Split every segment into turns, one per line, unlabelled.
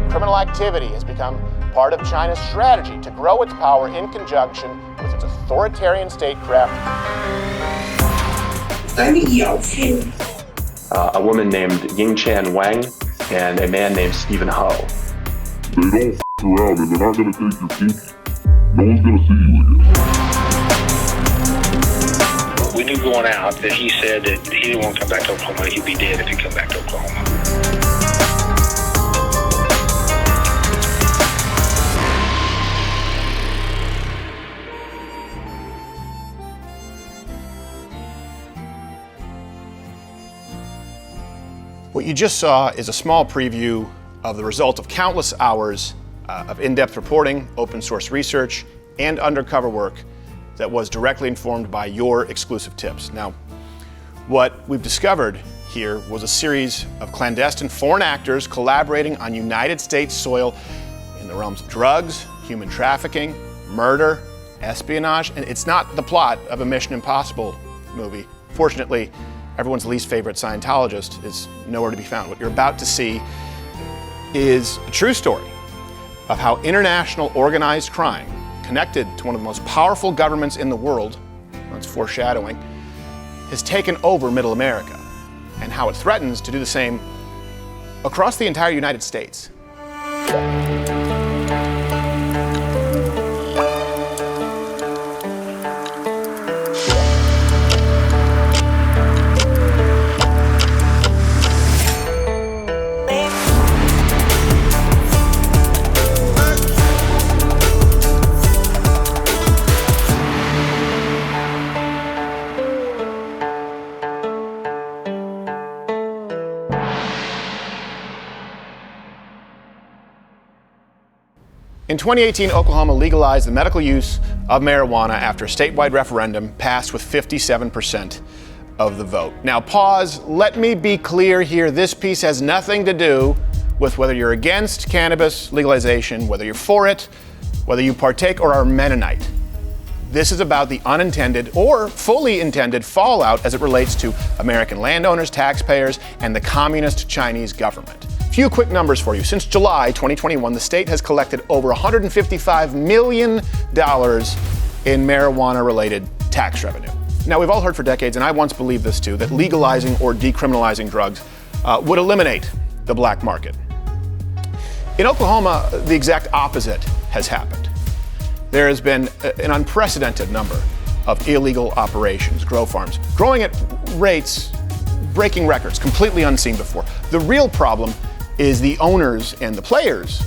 Criminal activity has become part of China's strategy to grow its power in conjunction with its authoritarian statecraft.
A woman named Yingchan Wang and a man named Stephen Ho.
They don't around and they're not going to take your pinky. No one's going to see you again.
We knew going out that he said that he didn't want to come back to Oklahoma. He'd be dead if he come back to Oklahoma.
What you just saw is a small preview of the result of countless hours of in-depth reporting, open source research, and undercover work that was directly informed by your exclusive tips. Now, what we've discovered here was a series of clandestine foreign actors collaborating on United States soil in the realms of drugs, human trafficking, murder, espionage, and it's not the plot of a Mission Impossible movie. Fortunately, everyone's least favorite Scientologist is nowhere to be found. What you're about to see is a true story of how international organized crime, connected to one of the most powerful governments in the world, that's foreshadowing, has taken over Middle America, and how it threatens to do the same across the entire United States. In 2018, Oklahoma legalized the medical use of marijuana after a statewide referendum passed with 57% of the vote. Now pause, let me be clear here, this piece has nothing to do with whether you're against cannabis legalization, whether you're for it, whether you partake or are Mennonite. This is about the unintended or fully intended fallout as it relates to American landowners, taxpayers, and the communist Chinese government. Few quick numbers for you. Since July 2021, the state has collected over $155 million in marijuana-related tax revenue. Now, we've all heard for decades, and I once believed this too, that legalizing or decriminalizing drugs would eliminate the black market. In Oklahoma, the exact opposite has happened. There has been an unprecedented number of illegal operations, grow farms, growing at rates breaking records, completely unseen before. The real problem is the owners and the players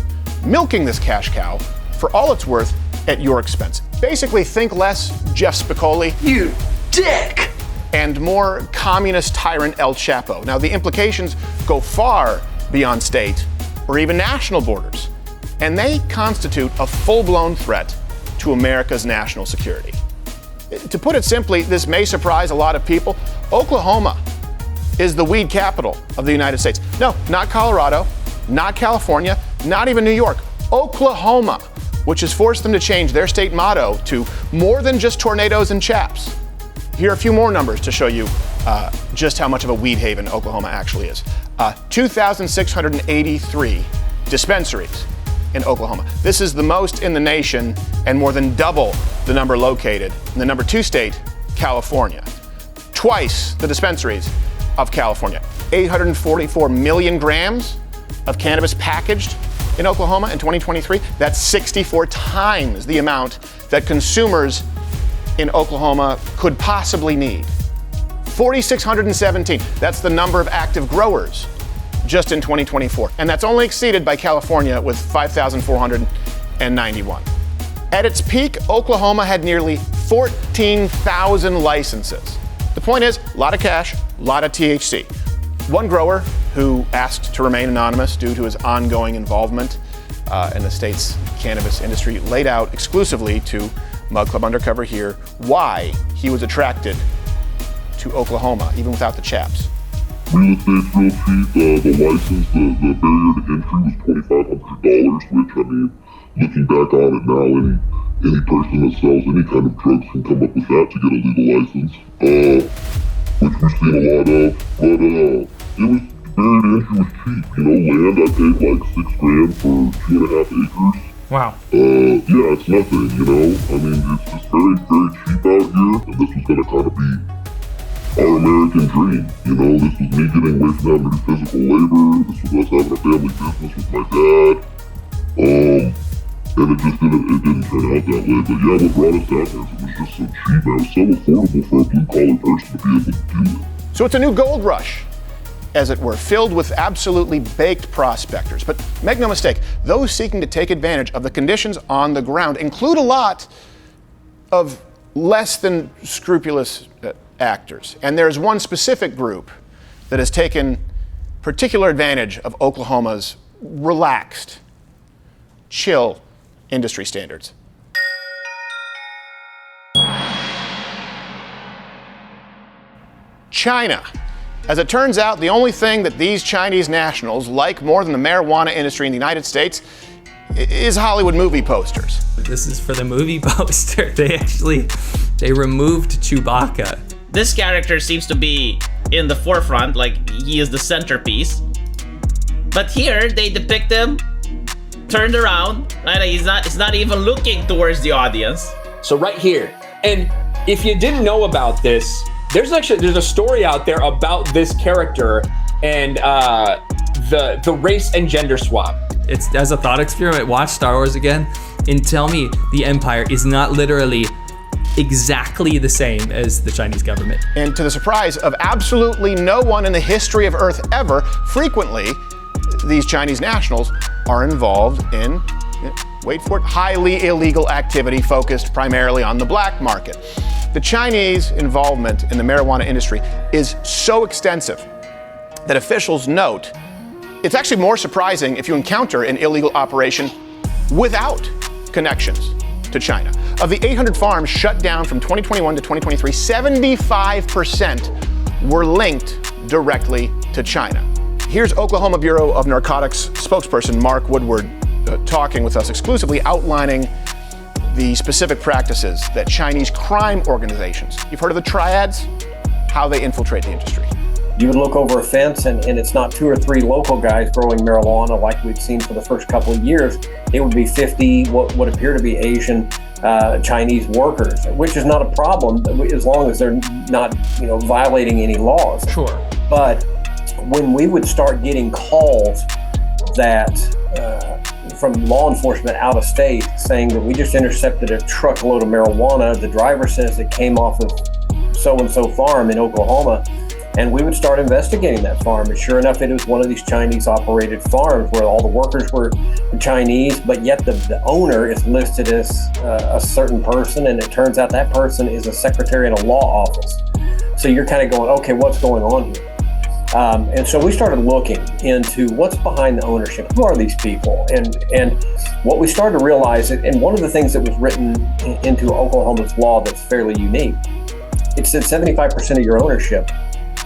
milking this cash cow for all it's worth at your expense. Basically, think less Jeff Spicoli.
You dick!
And more communist tyrant El Chapo. Now, the implications go far beyond state or even national borders, and they constitute a full-blown threat to America's national security. To put it simply, this may surprise a lot of people. Oklahoma is the weed capital of the United States. No, not Colorado, not California, not even New York. Oklahoma, which has forced them to change their state motto to more than just tornadoes and chaps. Here are a few more numbers to show you just how much of a weed haven Oklahoma actually is. 2,683 dispensaries in Oklahoma. This is the most in the nation and more than double the number located in the number 2 state, California. Twice the dispensaries of California. 844 million grams of cannabis packaged in Oklahoma in 2023. That's 64 times the amount that consumers in Oklahoma could possibly need. 4,617, that's the number of active growers just in 2024. And that's only exceeded by California with 5,491. At its peak, Oklahoma had nearly 14,000 licenses. The point is, a lot of cash, a lot of THC. One grower who asked to remain anonymous due to his ongoing involvement in the state's cannabis industry laid out exclusively to Mug Club Undercover here why he was attracted to Oklahoma, even without the chaps.
Real estate's real cheap. The license, the barrier to entry was $2,500, which, I mean, looking back on it now, any person that sells any kind of drugs can come up with that to get a legal license, which we've seen a lot of. But barrier to entry was cheap. Land I paid like $6,000 for 2.5 acres.
Wow.
Yeah, it's nothing, it's just very, very cheap out here, and this was gonna kind of be our American dream. This was me getting away from having to do physical labor. This was us having a family business with my dad. And it just didn't turn out that way. But yeah, what brought us down here is it was just so cheap, man. It was so affordable for a blue-collar person to be able to do it.
So it's a new gold rush, as it were, filled with absolutely baked prospectors. But make no mistake, those seeking to take advantage of the conditions on the ground include a lot of less than scrupulous actors. And there's one specific group that has taken particular advantage of Oklahoma's relaxed, chill industry standards. China. As it turns out, the only thing that these Chinese nationals like more than the marijuana industry in the United States is Hollywood movie posters.
This is for the movie poster. They removed Chewbacca.
This character seems to be in the forefront, like he is the centerpiece. But here they depict him turned around, right? He's not even looking towards the audience.
So right here, and if you didn't know about this, there's a story out there about this character and the race and gender swap.
It's as a thought experiment, watch Star Wars again and tell me the Empire is not literally exactly the same as the Chinese government.
And to the surprise of absolutely no one in the history of Earth ever, frequently these Chinese nationals are involved in, wait for it, highly illegal activity focused primarily on the black market. The Chinese involvement in the marijuana industry is so extensive that officials note it's actually more surprising if you encounter an illegal operation without connections to China. Of the 800 farms shut down from 2021 to 2023, 75% were linked directly to China. Here's Oklahoma Bureau of Narcotics spokesperson Mark Woodward talking with us exclusively, outlining the specific practices that Chinese crime organizations, you've heard of the Triads, how they infiltrate the industry.
You would look over a fence and it's not 2 or 3 local guys growing marijuana like we've seen for the first couple of years. It would be 50 what would appear to be Asian Chinese workers, which is not a problem as long as they're not violating any laws.
Sure.
But when we would start getting calls that from law enforcement out of state saying that we just intercepted a truckload of marijuana, the driver says it came off of so-and-so farm in Oklahoma, and we would start investigating that farm. And sure enough, it was one of these Chinese-operated farms where all the workers were Chinese, but yet the owner is listed as a certain person, and it turns out that person is a secretary in a law office. So you're kind of going, okay, what's going on here? And so we started looking into what's behind the ownership. Who are these people? And what we started to realize, and one of the things that was written into Oklahoma's law that's fairly unique, it said 75% of your ownership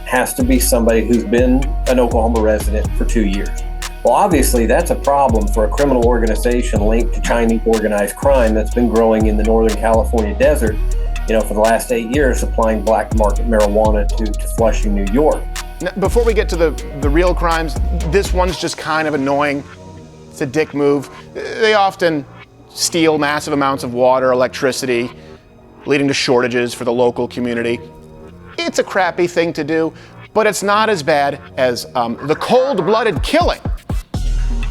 has to be somebody who's been an Oklahoma resident for 2 years. Well, obviously that's a problem for a criminal organization linked to Chinese organized crime that's been growing in the Northern California desert, for the last 8 years, supplying black market marijuana to Flushing, New York.
Now, before we get to the real crimes, this one's just kind of annoying. It's a dick move. They often steal massive amounts of water, electricity, leading to shortages for the local community. It's a crappy thing to do, but it's not as bad as the cold-blooded killing.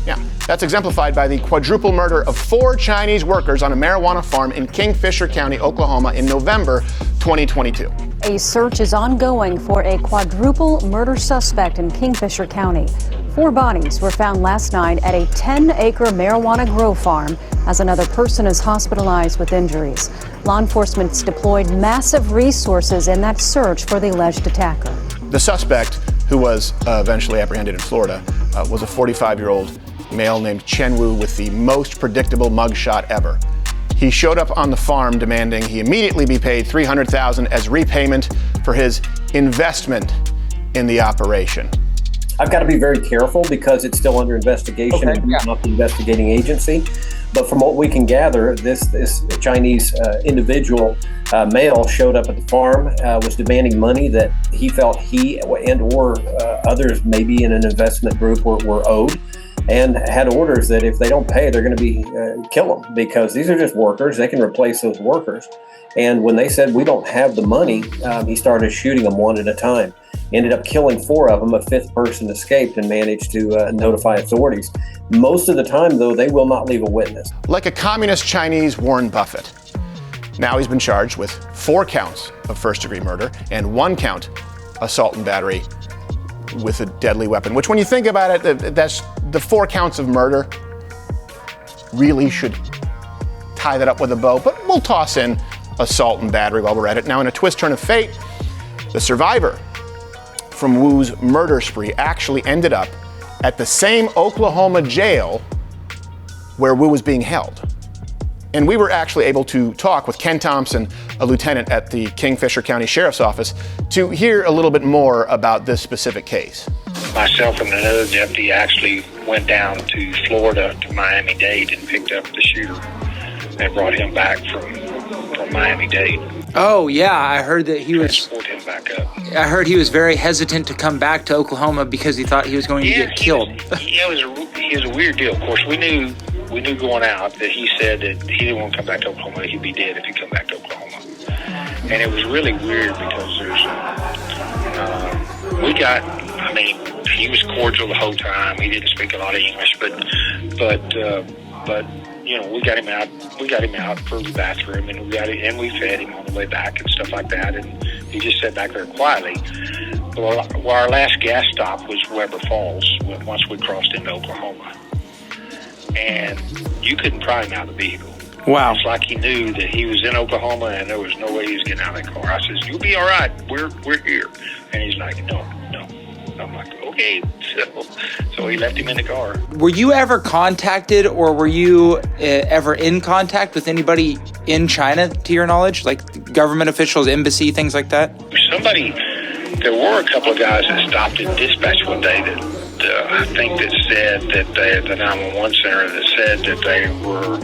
Yeah, that's exemplified by the quadruple murder of 4 Chinese workers on a marijuana farm in Kingfisher County, Oklahoma in November 2022.
A search is ongoing for a quadruple murder suspect in Kingfisher County. 4 bodies were found last night at a 10-acre marijuana grow farm as another person is hospitalized with injuries. Law enforcement's deployed massive resources in that search for the alleged attacker.
The suspect, who was eventually apprehended in Florida, was a 45-year-old male named Chen Wu with the most predictable mugshot ever. He showed up on the farm demanding he immediately be paid $300,000 as repayment for his investment in the operation.
I've got to be very careful because it's still under investigation and not the investigating agency. But from what we can gather, this Chinese individual male showed up at the farm, was demanding money that he felt he and or others maybe in an investment group were owed, and had orders that if they don't pay, they're going to be kill them, because these are just workers. They can replace those workers. And when they said we don't have the money, he started shooting them one at a time. Ended up killing 4 of them. A 5th person escaped and managed to notify authorities. Most of the time, though, they will not leave a witness.
Like a communist Chinese Warren Buffett. Now he's been charged with 4 counts of first-degree murder and 1 count assault and battery with a deadly weapon, which when you think about it, that's the 4 counts of murder really should tie that up with a bow, but we'll toss in assault and battery while we're at it. Now, in a twist turn of fate, the survivor from Wu's murder spree actually ended up at the same Oklahoma jail where Wu was being held. And we were actually able to talk with Ken Thompson, a lieutenant at the Kingfisher County Sheriff's Office, to hear a little bit more about this specific case.
Myself and another deputy actually went down to Florida to Miami-Dade and picked up the shooter and brought him back from Miami-Dade.
Oh, yeah, I heard that he was...
Transport him back up.
I heard he was very hesitant to come back to Oklahoma because he thought he was going to get killed.
It was a weird deal. Of course, we knew going out that he said that he didn't want to come back to Oklahoma. He'd be dead if he come back to Oklahoma. And it was really weird because he was cordial the whole time. He didn't speak a lot of English, but you know, we got him out for the bathroom, and we fed him on the way back and stuff like that. And he just sat back there quietly. Well, our last gas stop was Weber Falls once we crossed into Oklahoma, and you couldn't pry him out of the vehicle.
Wow.
It's like he knew that he was in Oklahoma and there was no way he was getting out of that car. I says, "You'll be all right. We're here." And he's like, No. I'm like, okay. So he left him in the car.
Were you ever contacted, or were you ever in contact with anybody in China, to your knowledge? Like government officials, embassy, things like that?
There were a couple of guys that stopped in dispatch one day that I think that said that the 911 center that said that they were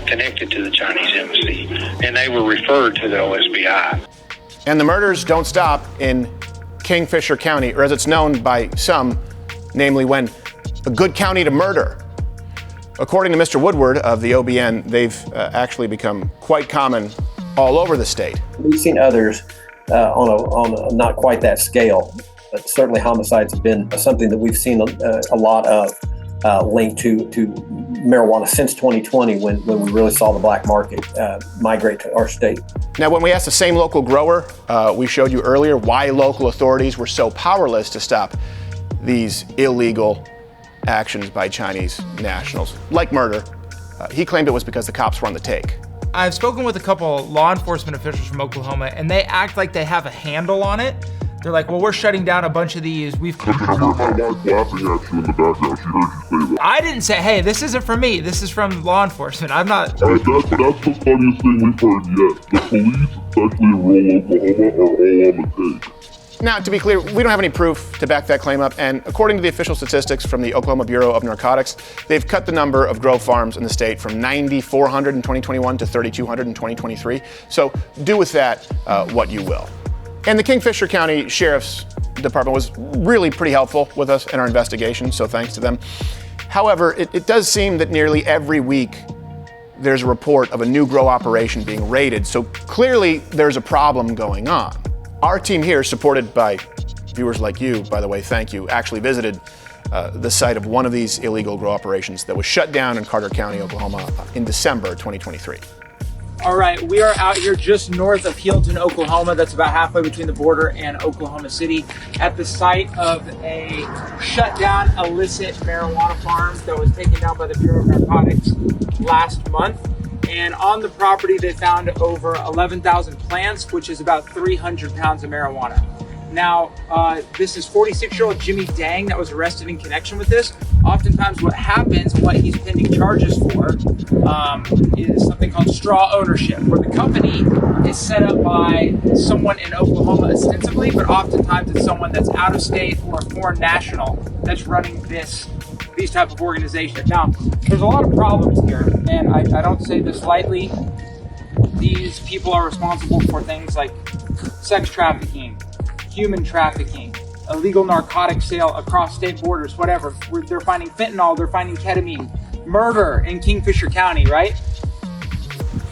connected to the Chinese embassy, and they were referred to the OSBI.
And the murders don't stop in Kingfisher County, or as it's known by some, namely when a good county to murder. According to Mr. Woodward of the OBN, they've actually become quite common all over the state.
We've seen others on a not quite that scale, but certainly homicides have been something that we've seen a lot of linked to marijuana since 2020, when we really saw the black market migrate to our state.
Now, when we asked the same local grower, we showed you earlier why local authorities were so powerless to stop these illegal actions by Chinese nationals, like murder. He claimed it was because the cops were on the take.
I've spoken with a couple law enforcement officials from Oklahoma, and they act like they have a handle on it. They're like, well, we're shutting down a bunch of these.
I remember my wife laughing at you in the background. She heard you say that.
I didn't say, hey, this isn't from me. This is from law enforcement. I'm not.
That's the funniest thing we've heard yet. The police, especially in rural Oklahoma, are all on the take.
Now, to be clear, we don't have any proof to back that claim up, and according to the official statistics from the Oklahoma Bureau of Narcotics, they've cut the number of grow farms in the state from 9,400 in 2021 to 3,200 in 2023. So do with that what you will. And the Kingfisher County Sheriff's Department was really pretty helpful with us in our investigation, so thanks to them. However, it does seem that nearly every week there's a report of a new grow operation being raided, so clearly there's a problem going on. Our team here, supported by viewers like you, by the way, thank you, actually visited the site of one of these illegal grow operations that was shut down in Carter County, Oklahoma in December 2023.
All right, we are out here just north of Healdton, Oklahoma. That's about halfway between the border and Oklahoma City, at the site of a shut down illicit marijuana farm that was taken down by the Bureau of Narcotics last month. And on the property, they found over 11,000 plants, which is about 300 pounds of marijuana. Now, this is 46-year-old Jimmy Dang that was arrested in connection with this. Oftentimes what happens, what he's pending charges for, is something called straw ownership, where the company is set up by someone in Oklahoma ostensibly, but oftentimes it's someone that's out of state or a foreign national that's running these type of organizations. Now, there's a lot of problems here, and I don't say this lightly. These people are responsible for things like sex trafficking, human trafficking, illegal narcotic sale across state borders, whatever. They're finding fentanyl, they're finding ketamine, murder in Kingfisher County, right?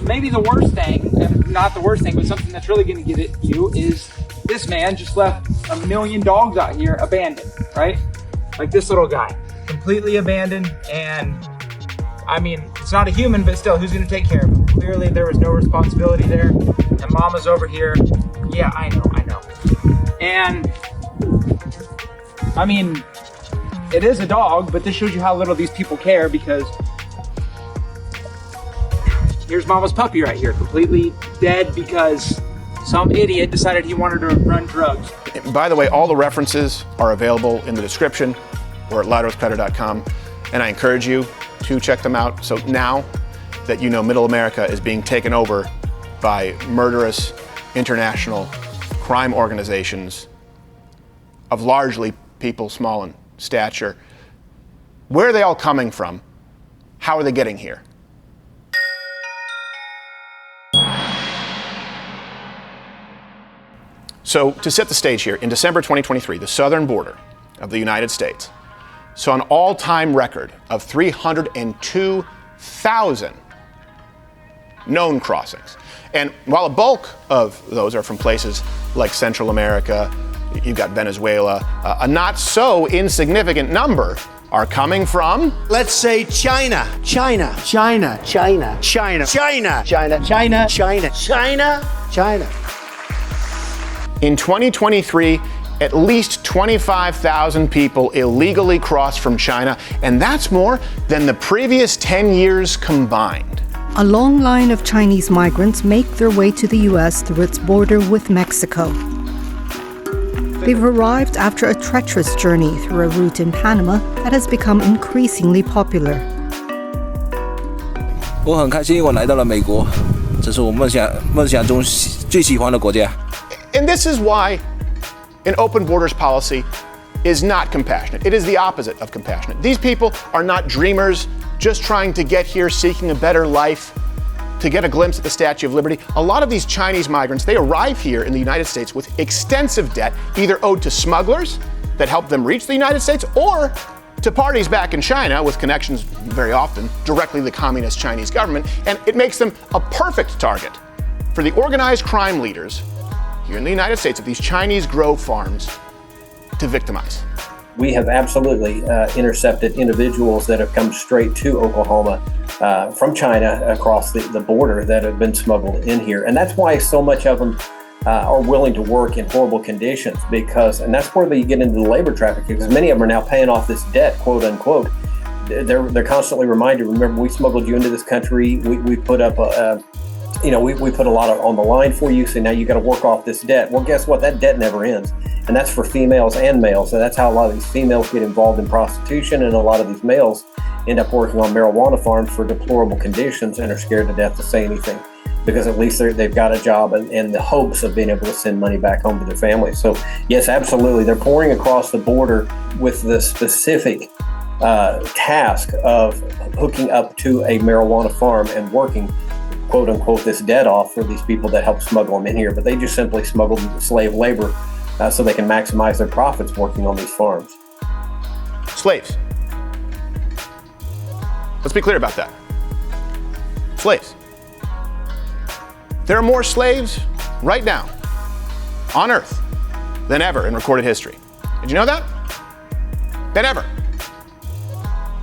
Maybe the worst thing, and not the worst thing, but something that's really going to get at you is this man just left 1 million dogs out here abandoned, right? Like this little guy, completely abandoned. And I mean, it's not a human, but still, who's going to take care of him? Clearly, there was no responsibility there. And Mama's over here. Yeah, I know. And I mean, it is a dog, but this shows you how little these people care, because here's Mama's puppy right here, completely dead because some idiot decided he wanted to run drugs.
By the way, all the references are available in the description or at loudearthcutter.com, and I encourage you to check them out. So now that you know Middle America is being taken over by murderous international crime organizations of largely people small in stature, where are they all coming from? How are they getting here? So to set the stage here, in December 2023, the southern border of the United States saw an all-time record of 302,000 known crossings. And while a bulk of those are from places like Central America, you've got Venezuela, a not so insignificant number are coming from,
let's say, China. China. China. China. China. China. China. China. China. China. China.
In 2023, at least 25,000 people illegally crossed from China, and that's more than the previous 10 years combined.
A long line of Chinese migrants make their way to the U.S. through its border with Mexico. They've arrived after a treacherous journey through a route in Panama that has become increasingly popular.
我很开心我来到了美国，这是我梦想中最喜欢的国家。
And this is why an open borders policy is not compassionate. It is the opposite of compassionate. These people are not dreamers just trying to get here, seeking a better life, to get a glimpse at the Statue of Liberty. A lot of these Chinese migrants, they arrive here in the United States with extensive debt, either owed to smugglers that help them reach the United States, or to parties back in China with connections very often directly to the communist Chinese government. And it makes them a perfect target for the organized crime leaders here in the United States of these Chinese grow farms to victimize.
We have absolutely intercepted individuals that have come straight to Oklahoma from China across the border that have been smuggled in here. And that's why so much of them are willing to work in horrible conditions, and that's where they get into the labor trafficking, because many of them are now paying off this debt, quote unquote. They're constantly reminded, remember, we smuggled you into this country, we put up we put a lot on the line for you, so now you got to work off this debt. Well, guess what? That debt never ends. And that's for females and males. So that's how a lot of these females get involved in prostitution, and a lot of these males end up working on marijuana farms for deplorable conditions and are scared to death to say anything, because at least they've got a job and the hopes of being able to send money back home to their families. So yes, absolutely. They're pouring across the border with the specific task of hooking up to a marijuana farm and working, quote unquote, this debt off for these people that help smuggle them in here. But they just simply smuggle slave labor so they can maximize their profits working on these farms.
Slaves. Let's be clear about that. Slaves. There are more slaves right now on Earth than ever in recorded history. Did you know that? Than ever.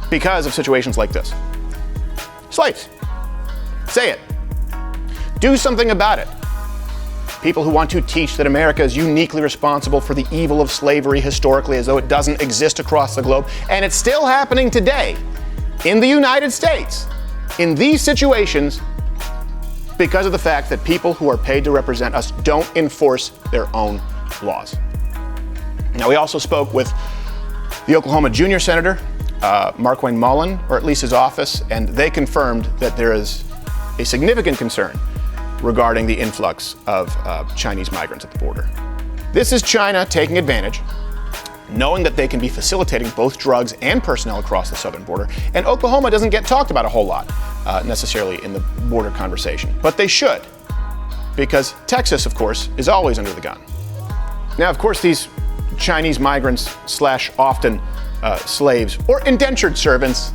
Because of situations like this. Slaves. Say it. Do something about it. People who want to teach that America is uniquely responsible for the evil of slavery historically, as though it doesn't exist across the globe. And it's still happening today in the United States, in these situations, because of the fact that people who are paid to represent us don't enforce their own laws. Now, we also spoke with the Oklahoma junior senator, Markwayne Mullin, or at least his office, and they confirmed that there is a significant concern regarding the influx of Chinese migrants at the border. This is China taking advantage, knowing that they can be facilitating both drugs and personnel across the southern border. And Oklahoma doesn't get talked about a whole lot necessarily in the border conversation, but they should, because Texas, of course, is always under the gun. Now, of course, these Chinese migrants / often slaves or indentured servants,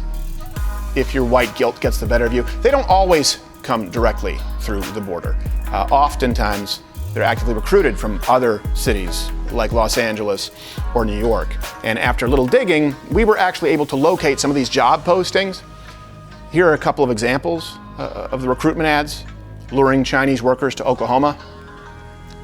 if your white guilt gets the better of you, they don't always come directly through the border. Oftentimes, they're actively recruited from other cities like Los Angeles or New York. And after a little digging, we were actually able to locate some of these job postings. Here are a couple of examples of the recruitment ads luring Chinese workers to Oklahoma.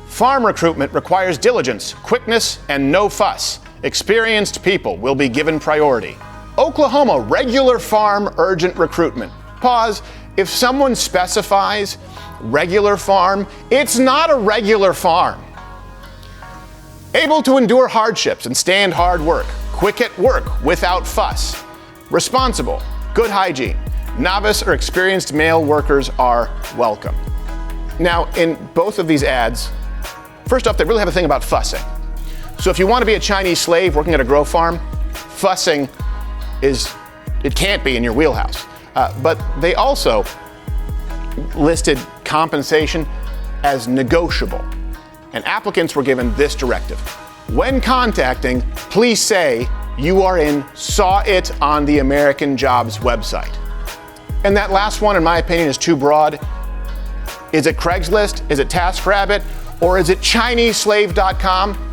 Farm recruitment requires diligence, quickness, and no fuss. Experienced people will be given priority. Oklahoma regular farm urgent recruitment. Pause. If someone specifies regular farm, it's not a regular farm. Able to endure hardships and stand hard work. Quick at work without fuss. Responsible. Good hygiene. Novice or experienced male workers are welcome. Now, in both of these ads, first off, they really have a thing about fussing. So if you want to be a Chinese slave working at a grow farm, fussing it can't be in your wheelhouse. But they also listed compensation as negotiable. And applicants were given this directive. When contacting, please say you are in Saw It on the American Jobs website. And that last one, in my opinion, is too broad. Is it Craigslist? Is it TaskRabbit? Or is it ChineseSlave.com?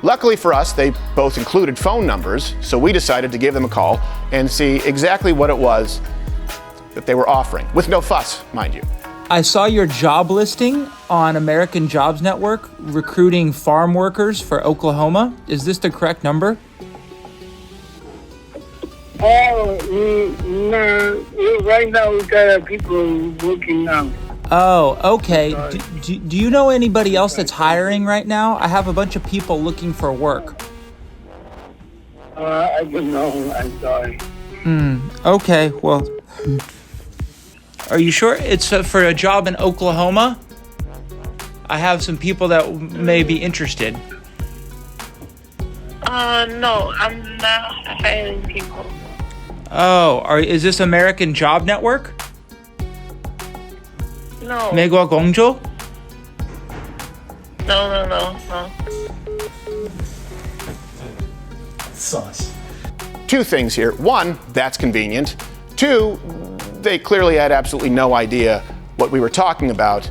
Luckily for us, they both included phone numbers, so we decided to give them a call and see exactly what it was that they were offering, with no fuss, mind you.
I saw your job listing on American Jobs Network, recruiting farm workers for Oklahoma. Is this the correct number?
No. Right now we got people working now.
Oh, okay. Do you know anybody else that's hiring right now? I have a bunch of people looking for work.
I don't know. I'm sorry.
Okay, well... Are you sure it's for a job in Oklahoma? I have some people that may be interested.
No, I'm not hiring people.
Oh, is this American Job Network?
No.
美国工作?
No.
Sauce. Two things here. One, that's convenient. Two, they clearly had absolutely no idea what we were talking about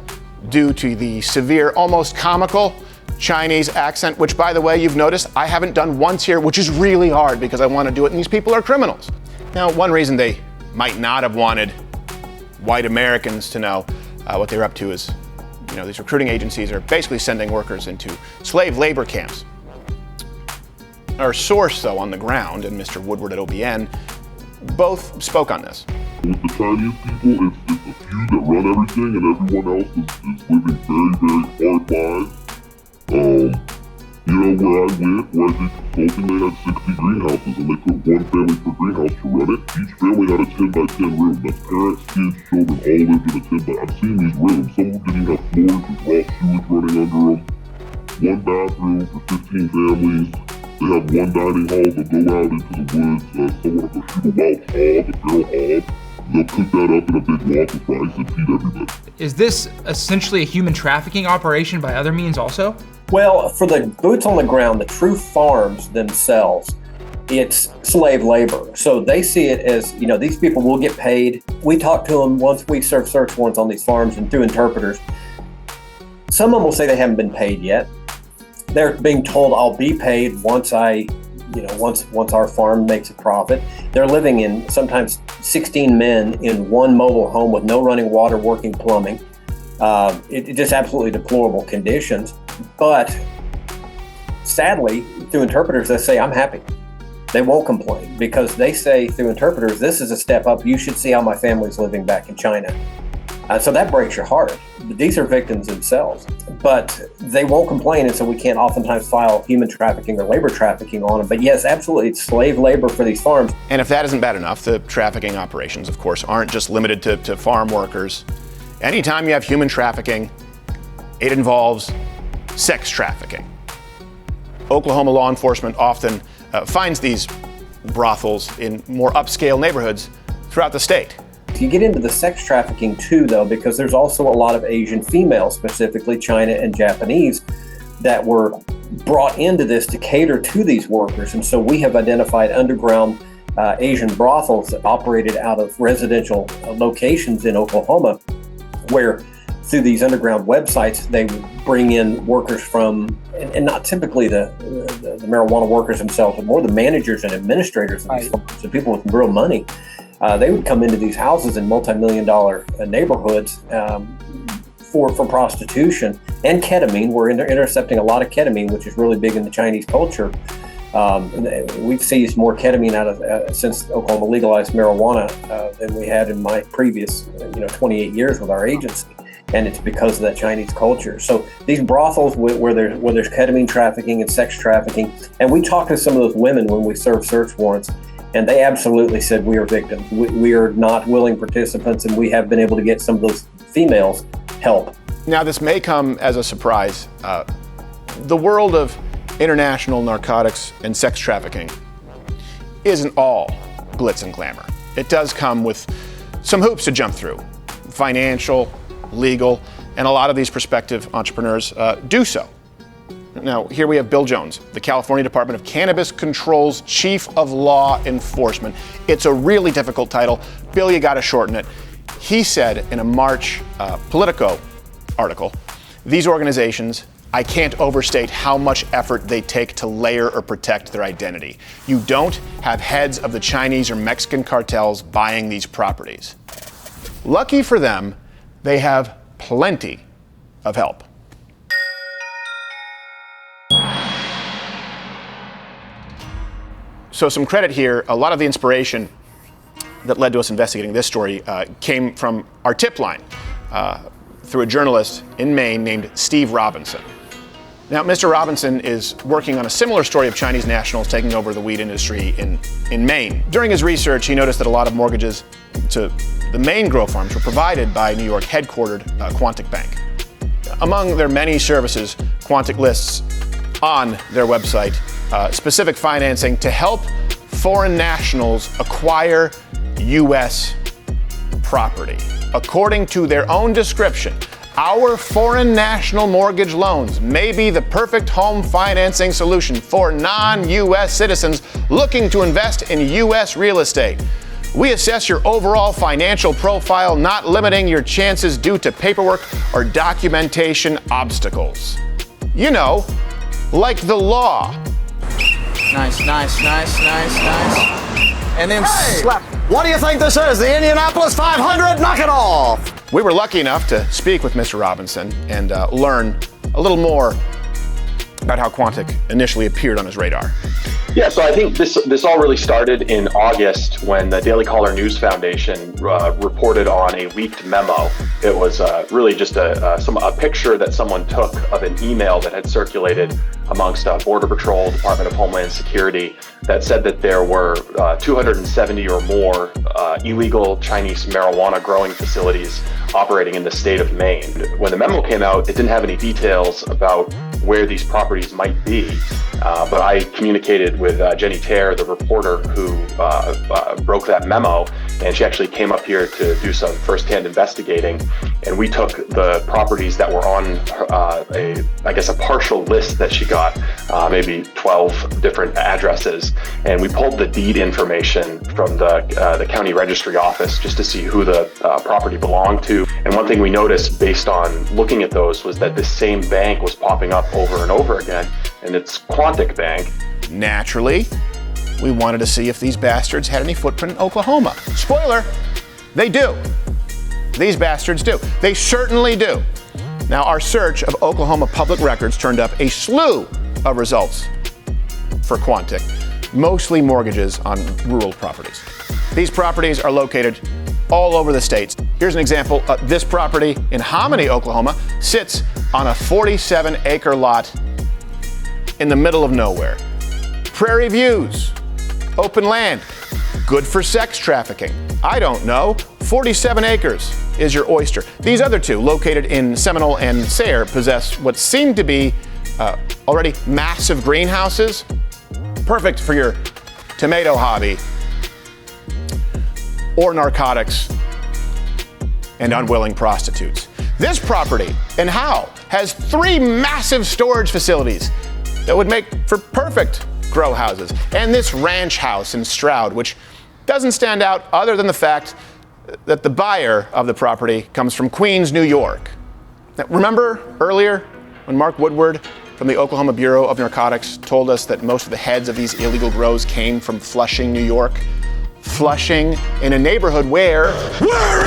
due to the severe, almost comical Chinese accent, which, by the way, you've noticed I haven't done once here, which is really hard because I want to do it, and these people are criminals. Now, one reason they might not have wanted white Americans to know what they're up to is, these recruiting agencies are basically sending workers into slave labor camps. Our source, though, on the ground, and Mr. Woodward at OBN, both spoke on this.
With the Chinese people, it's a few that run everything, and everyone else is living very, very hard lives. Where I went, where I did consulting, they had 60 greenhouses, and they put one family per greenhouse to run it. Each family had a 10-by-10 room. That's parents, kids, children, all lived in a 10-by. I've seen these rooms. Some of them didn't have floors with raw sewage running under them. One bathroom for 15 families. They have one dining hall. They'll go out into the woods. Someone will shoot a wild hog, a feral hog. They'll cook that up in a big wok with rice and feed everybody.
Is this essentially a human trafficking operation by other means also?
Well, for the boots on the ground, the true farms themselves, it's slave labor. So they see it as, these people will get paid. We talk to them once we serve search warrants on these farms and through interpreters. Some of them will say they haven't been paid yet. They're being told I'll be paid once once our farm makes a profit. They're living in sometimes 16 men in one mobile home with no running water, working plumbing. It's just absolutely deplorable conditions. But sadly, through interpreters, they say, I'm happy. They won't complain because they say through interpreters, this is a step up. You should see how my family's living back in China. So that breaks your heart. These are victims themselves, but they won't complain, and so we can't oftentimes file human trafficking or labor trafficking on them. But yes, absolutely, it's slave labor for these farms.
And if that isn't bad enough, the trafficking operations, of course, aren't just limited to farm workers Anytime you have human trafficking, it involves sex trafficking. Oklahoma law enforcement often finds these brothels in more upscale neighborhoods throughout the state.
You get into the sex trafficking too, though, because there's also a lot of Asian females, specifically China and Japanese, that were brought into this to cater to these workers. And so we have identified underground Asian brothels that operated out of residential locations in Oklahoma, where through these underground websites, they would bring in workers from, and not typically the marijuana workers themselves, but more the managers and administrators of these farms, the people with real money. They would come into these houses in multi-million-dollar neighborhoods for prostitution and ketamine. We're intercepting a lot of ketamine, which is really big in the Chinese culture. We've seized more ketamine out of since Oklahoma legalized marijuana than we had in my previous 28 years with our agency. And it's because of that Chinese culture. So these brothels where there's ketamine trafficking and sex trafficking, and we talked to some of those women when we served search warrants, and they absolutely said we are victims. We are not willing participants, and we have been able to get some of those females help.
Now, this may come as a surprise. The world of international narcotics and sex trafficking isn't all glitz and glamour. It does come with some hoops to jump through, financial, legal, and a lot of these prospective entrepreneurs do so. Now, here we have Bill Jones, the California Department of Cannabis Control's Chief of Law Enforcement. It's a really difficult title. Bill, you gotta shorten it. He said in a March Politico article, these organizations, I can't overstate how much effort they take to layer or protect their identity. You don't have heads of the Chinese or Mexican cartels buying these properties. Lucky for them, they have plenty of help. So some credit here. A lot of the inspiration that led to us investigating this story came from our tip line through a journalist in Maine named Steve Robinson. Now, Mr. Robinson is working on a similar story of Chinese nationals taking over the weed industry in Maine. During his research, he noticed that a lot of mortgages to the Maine grow farms were provided by New York headquartered Quantic Bank. Among their many services, Quantic lists on their website specific financing to help foreign nationals acquire U.S. property. According to their own description, our foreign national mortgage loans may be the perfect home financing solution for non-U.S. citizens looking to invest in U.S. real estate. We assess your overall financial profile, not limiting your chances due to paperwork or documentation obstacles. You know, like the law.
Nice. And then slap.
What do you think this is? The Indianapolis 500? Knock it off!
We were lucky enough to speak with Mr. Robinson and learn a little more about how Quantic initially appeared on his radar.
Yeah, so I think this all really started in August when the Daily Caller News Foundation reported on a leaked memo. It was really just a picture that someone took of an email that had circulated amongst Border Patrol, Department of Homeland Security, that said that there were 270 or more illegal Chinese marijuana growing facilities operating in the state of Maine. When the memo came out, it didn't have any details about where these properties might be, but I communicated with Jenny Terre, the reporter who broke that memo, and she actually came up here to do some firsthand investigating, and we took the properties that were on a partial list that she got, maybe 12 different addresses, and we pulled the deed information from the county registry office just to see who the property belonged to. And one thing we noticed based on looking at those was that this same bank was popping up over and over again, and it's Quantic Bank.
Naturally, we wanted to see if these bastards had any footprint in Oklahoma. Spoiler, they do. These bastards do. They certainly do. Now, our search of Oklahoma public records turned up a slew of results for Quantic, mostly mortgages on rural properties. These properties are located all over the states. Here's an example. This property in Hominy, Oklahoma, sits on a 47-acre lot in the middle of nowhere. Prairie views, open land, good for sex trafficking. I don't know, 47 acres. is your oyster. These other two, located in Seminole and Sayre, possess what seem to be already massive greenhouses, perfect for your tomato hobby or narcotics and unwilling prostitutes. This property in Howe has 3 massive storage facilities that would make for perfect grow houses, and this ranch house in Stroud, which doesn't stand out other than the fact that the buyer of the property comes from Queens, New York. Now, remember earlier when Mark Woodward from the Oklahoma Bureau of Narcotics told us that most of the heads of these illegal grows came from Flushing, New York? Flushing, in a neighborhood where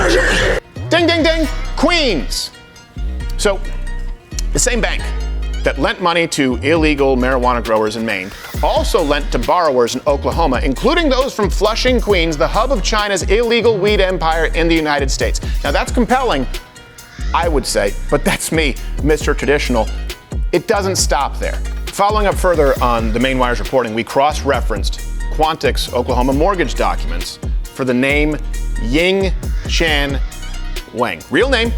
is it? Ding, ding, ding, Queens. So the same bank that lent money to illegal marijuana growers in Maine also lent to borrowers in Oklahoma, including those from Flushing, Queens, the hub of China's illegal weed empire in the United States. Now that's compelling, I would say, but that's me, Mr. Traditional. It doesn't stop there. Following up further on the Maine Wire's reporting, we cross-referenced Quantic's Oklahoma mortgage documents for the name Ying Chan Wang. Real name,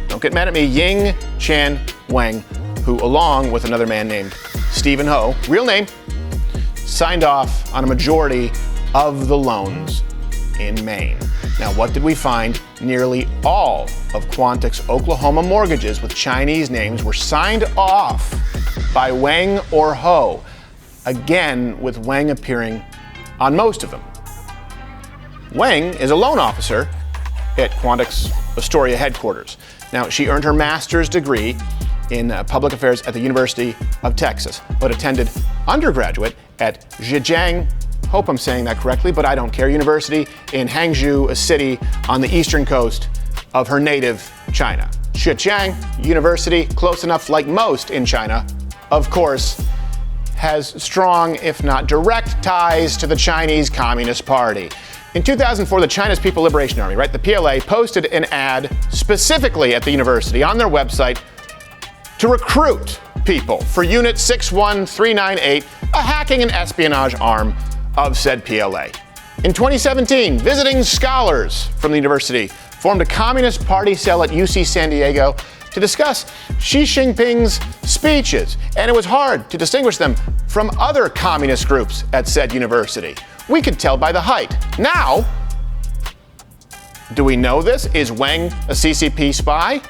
don't get mad at me, Ying Chan Wang, who, along with another man named Stephen Ho, real name, signed off on a majority of the loans in Maine. Now, what did we find? Nearly all of Quantic's Oklahoma mortgages with Chinese names were signed off by Wang or Ho, again with Wang appearing on most of them. Wang is a loan officer at Quantic's Astoria headquarters. Now, she earned her master's degree in public affairs at the University of Texas, but attended undergraduate at Zhejiang, hope I'm saying that correctly, but I don't care, University in Hangzhou, a city on the eastern coast of her native China. Zhejiang University, close enough like most in China, of course, has strong, if not direct, ties to the Chinese Communist Party. In 2004, the China's People Liberation Army, right, the PLA, posted an ad specifically at the university on their website to recruit people for Unit 61398, a hacking and espionage arm of said PLA. In 2017, visiting scholars from the university formed a Communist Party cell at UC San Diego to discuss Xi Jinping's speeches, and it was hard to distinguish them from other communist groups at said university. We could tell by the height. Now, do we know this? Is Wang a CCP spy?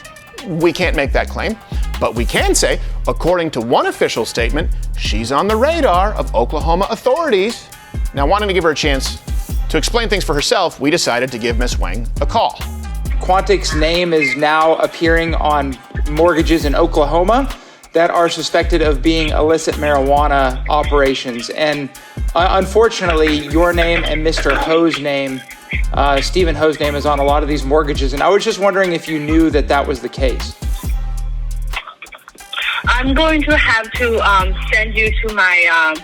We can't make that claim, but we can say, according to one official statement, she's on the radar of Oklahoma authorities. Now, wanting to give her a chance to explain things for herself, we decided to give Miss Wang a call.
Quantic's name is now appearing on mortgages in Oklahoma that are suspected of being illicit marijuana operations. And unfortunately, your name and Mr. Ho's name, Stephen Ho's name, is on a lot of these mortgages. And I was just wondering if you knew that that was the case.
I'm going to have to send you to my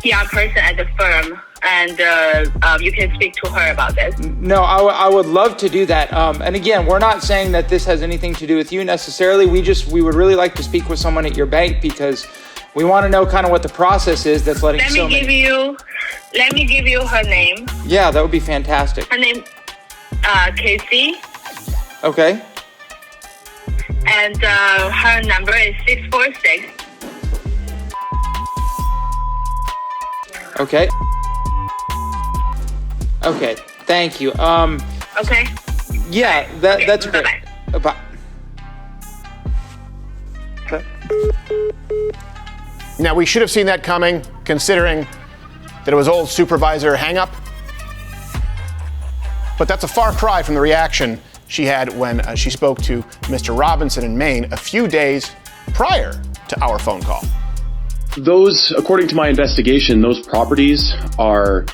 PR person at the firm, and you can speak to her about this.
No, I would love to do that. And again, we're not saying that this has anything to do with you necessarily. We would really like to speak with someone at your bank because we want to know kind of what the process is that's letting
Let me give you her name.
Yeah, that would be fantastic.
Her name, Casey.
Okay.
And her number is 646.
Okay. Okay. Thank you.
Okay.
Yeah, that's great. Bye.
Okay. Now, we should have seen that coming, considering that it was old supervisor hang-up. But that's a far cry from the reaction she had when she spoke to Mr. Robinson in Maine a few days prior to our phone call.
Those, according to my investigation, those properties are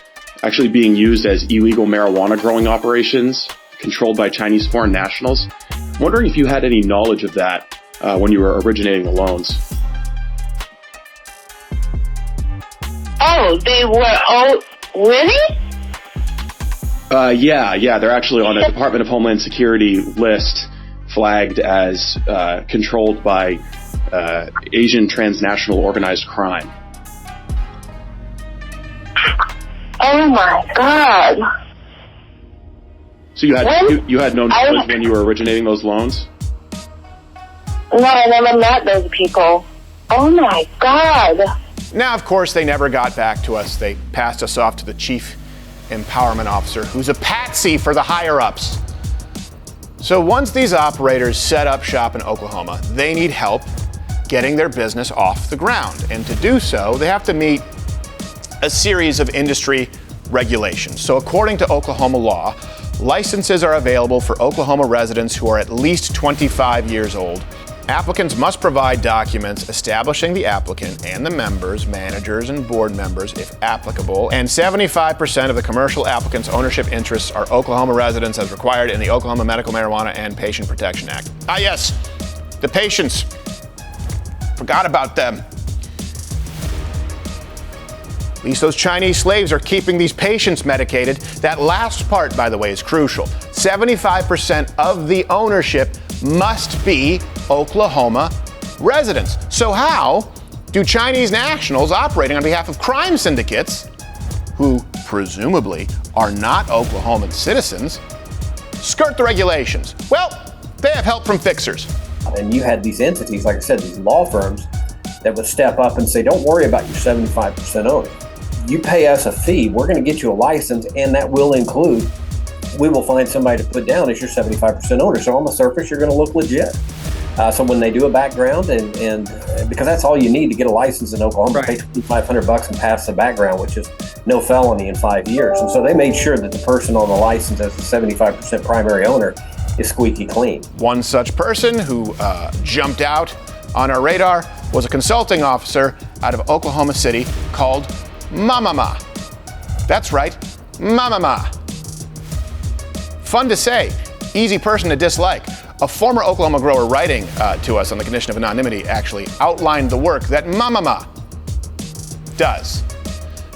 actually being used as illegal marijuana growing operations controlled by Chinese foreign nationals. I'm wondering if you had any knowledge of that when you were originating the loans.
Oh, they were all really?
Yeah, they're actually on a Department of Homeland Security list flagged as controlled by Asian transnational organized crime.
Oh my God.
So you had no knowledge when you were originating those loans?
No, I never met those people. Oh my God.
Now, of course, they never got back to us. They passed us off to the chief empowerment officer, who's a patsy for the higher-ups. So once these operators set up shop in Oklahoma, they need help getting their business off the ground. And to do so, they have to meet a series of industry regulations. So according to Oklahoma law, licenses are available for Oklahoma residents who are at least 25 years old. Applicants must provide documents establishing the applicant and the members, managers, and board members, if applicable, and 75% of the commercial applicants' ownership interests are Oklahoma residents as required in the Oklahoma Medical Marijuana and Patient Protection Act. Ah, yes, the patients. Forgot about them. At least those Chinese slaves are keeping these patients medicated. That last part, by the way, is crucial. 75% of the ownership must be Oklahoma residents. So how do Chinese nationals operating on behalf of crime syndicates, who presumably are not Oklahoman citizens, skirt the regulations? Well, they have help from fixers.
And you had these entities, like I said, these law firms that would step up and say, don't worry about your 75% owner. You pay us a fee, we're going to get you a license, and that will include, we will find somebody to put down as your 75% owner. So on the surface, you're going to look legit. So when they do a background, and because that's all you need to get a license in Oklahoma, pay $2,500 and pass the background, which is no felony in 5 years. And so they made sure that the person on the license as the 75% primary owner is squeaky clean.
One such person who jumped out on our radar was a consulting officer out of Oklahoma City called Mamama. That's right, Mamama. Fun to say, easy person to dislike. A former Oklahoma grower writing to us on the condition of anonymity actually outlined the work that Mamama does.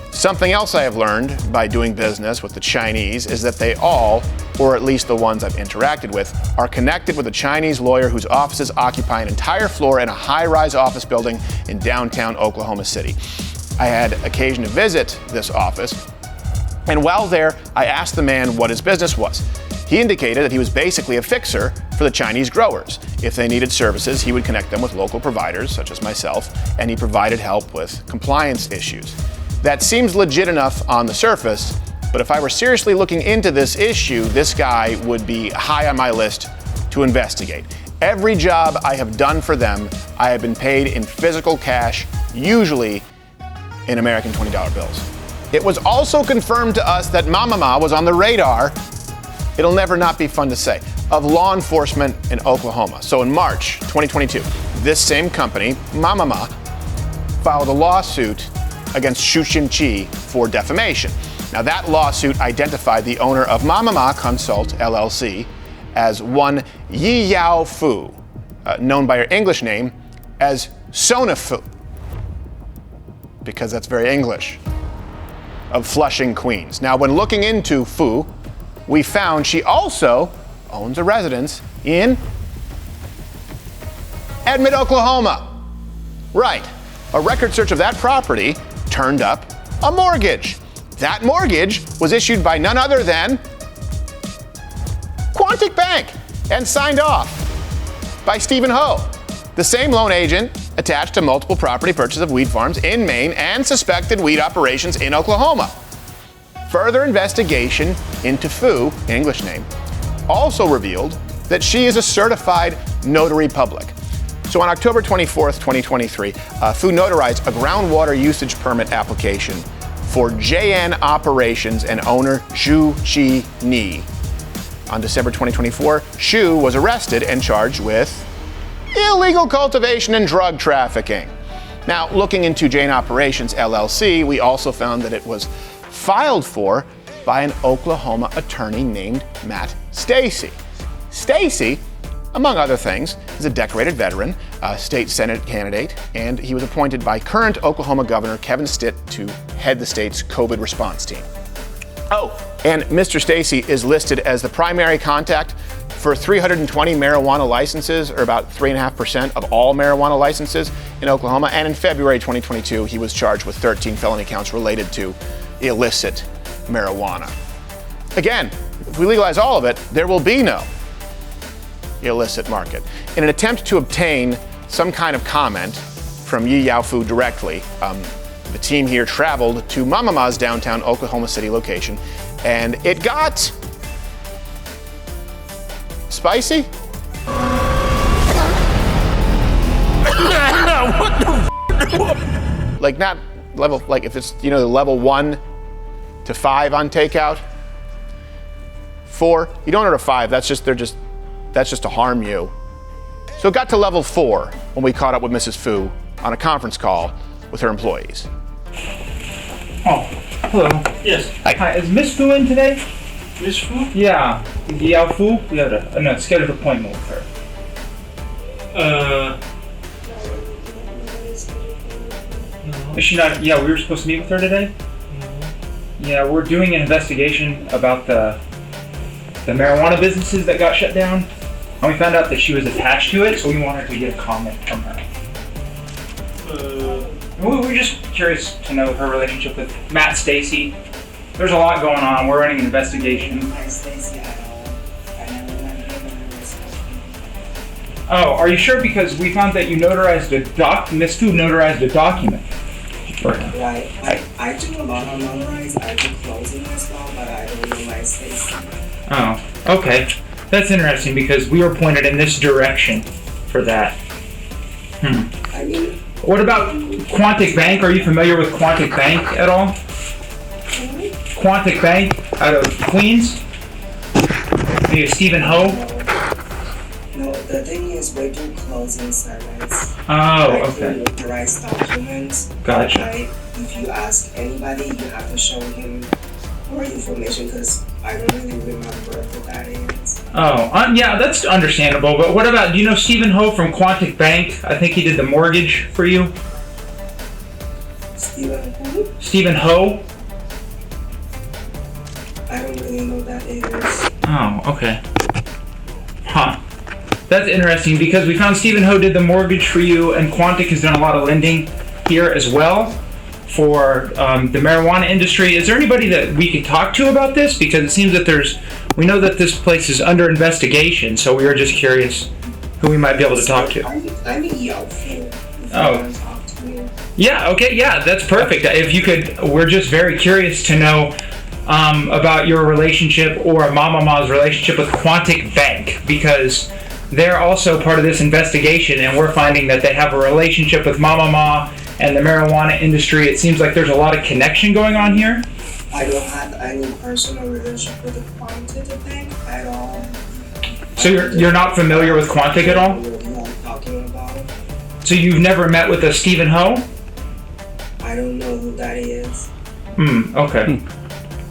Something else I have learned by doing business with the Chinese is that they all, or at least the ones I've interacted with, are connected with a Chinese lawyer whose offices occupy an entire floor in a high-rise office building in downtown Oklahoma City. I had occasion to visit this office, and while there, I asked the man what his business was. He indicated that he was basically a fixer for the Chinese growers. If they needed services, he would connect them with local providers, such as myself, and he provided help with compliance issues. That seems legit enough on the surface, but if I were seriously looking into this issue, this guy would be high on my list to investigate. Every job I have done for them, I have been paid in physical cash, usually in American $20 bills. It was also confirmed to us that Mamama was on the radar, it'll never not be fun to say, of law enforcement in Oklahoma. So in March 2022, this same company, Mamama, filed a lawsuit against Shuxin Chi for defamation. Now that lawsuit identified the owner of Mamama Consult LLC as one Yi Yao Fu, known by her English name as Sona Fu, because that's very English, of Flushing, Queens. Now when looking into Fu, we found she also owns a residence in Edmond, Oklahoma. Right. A record search of that property turned up a mortgage. That mortgage was issued by none other than Quantic Bank and signed off by Stephen Ho, the same loan agent attached to multiple property purchases of weed farms in Maine and suspected weed operations in Oklahoma. Further investigation into Fu, English name, also revealed that she is a certified notary public. So on October 24th, 2023, Fu notarized a groundwater usage permit application for JN Operations and owner Zhu Chi Ni. On December 2024, Shu was arrested and charged with illegal cultivation and drug trafficking. Now, looking into JN Operations LLC, we also found that it was filed for by an Oklahoma attorney named Matt Stacy. Stacy, among other things, is a decorated veteran, a state Senate candidate, and he was appointed by current Oklahoma Governor Kevin Stitt to head the state's COVID response team. Oh, and Mr. Stacy is listed as the primary contact for 320 marijuana licenses, or about 3.5% of all marijuana licenses in Oklahoma. And in February 2022, he was charged with 13 felony counts related to illicit marijuana. Again, if we legalize all of it, there will be no illicit market. In an attempt to obtain some kind of comment from Yi Yaofu directly, the team here traveled to Mama Ma's downtown Oklahoma City location, and it got spicy. What the like not level, like if it's, you know, the level 1 to 5 on takeout. 4, you don't order 5, that's just to harm you. So it got to level 4 when we caught up with Mrs. Fu on a conference call with her employees.
Oh, hello. Yes. Hi, is Miss Fu in today? Miss Fu? Yeah. Yao Fu? We have a scheduled appointment with her. No. Is she not? Yeah, we were supposed to meet with her today? No. Yeah, we're doing an investigation about the marijuana businesses that got shut down. And we found out that she was attached to it, so we wanted to get a comment from her. We were just curious to know her relationship with Matt Stacy. There's a lot going on. We're running an investigation.
Matt Stacy, I never met him.
Oh, are you sure? Because we found that you notarized Miss Fu notarized a document.
Right. I do a lot of notarize. I do closing as well, but I don't know Matt Stacy.
Oh, okay. That's interesting because we were pointed in this direction for that.
I mean,
what about Quantic Bank? Are you familiar with Quantic Bank at all? Quantic Bank out of Queens? Maybe Stephen Ho?
No, the thing is we do closing service.
Oh, okay.
I do notarize documents.
Gotcha.
Right? If you ask anybody, you have to show him more information because I don't really remember who that is.
Oh, yeah, that's understandable. But what about, do you know Stephen Ho from Quantic Bank? I think he did the mortgage for you.
Stephen who?
Stephen Ho?
I don't really know who that is.
Oh, okay. Huh. That's interesting because we found Stephen Ho did the mortgage for you, and Quantic has done a lot of lending here as well for the marijuana industry. Is there anybody that we could talk to about this? Because it seems that we know that this place is under investigation, so we were just curious who we might be able to talk to.
I'm Yao Fu.
Oh. Yeah, okay, yeah, that's perfect. If you could, we're just very curious to know about your relationship or Mama Ma's relationship with Quantic Bank, because they're also part of this investigation, and we're finding that they have a relationship with Mama Ma and the marijuana industry. It seems like there's a lot of connection going on here.
I don't have any personal relationship with the Quantic Bank at all.
So you're not familiar with Quantic at all?
Talking about.
So you've never met with a Stephen Ho?
I don't know who that is.
Okay.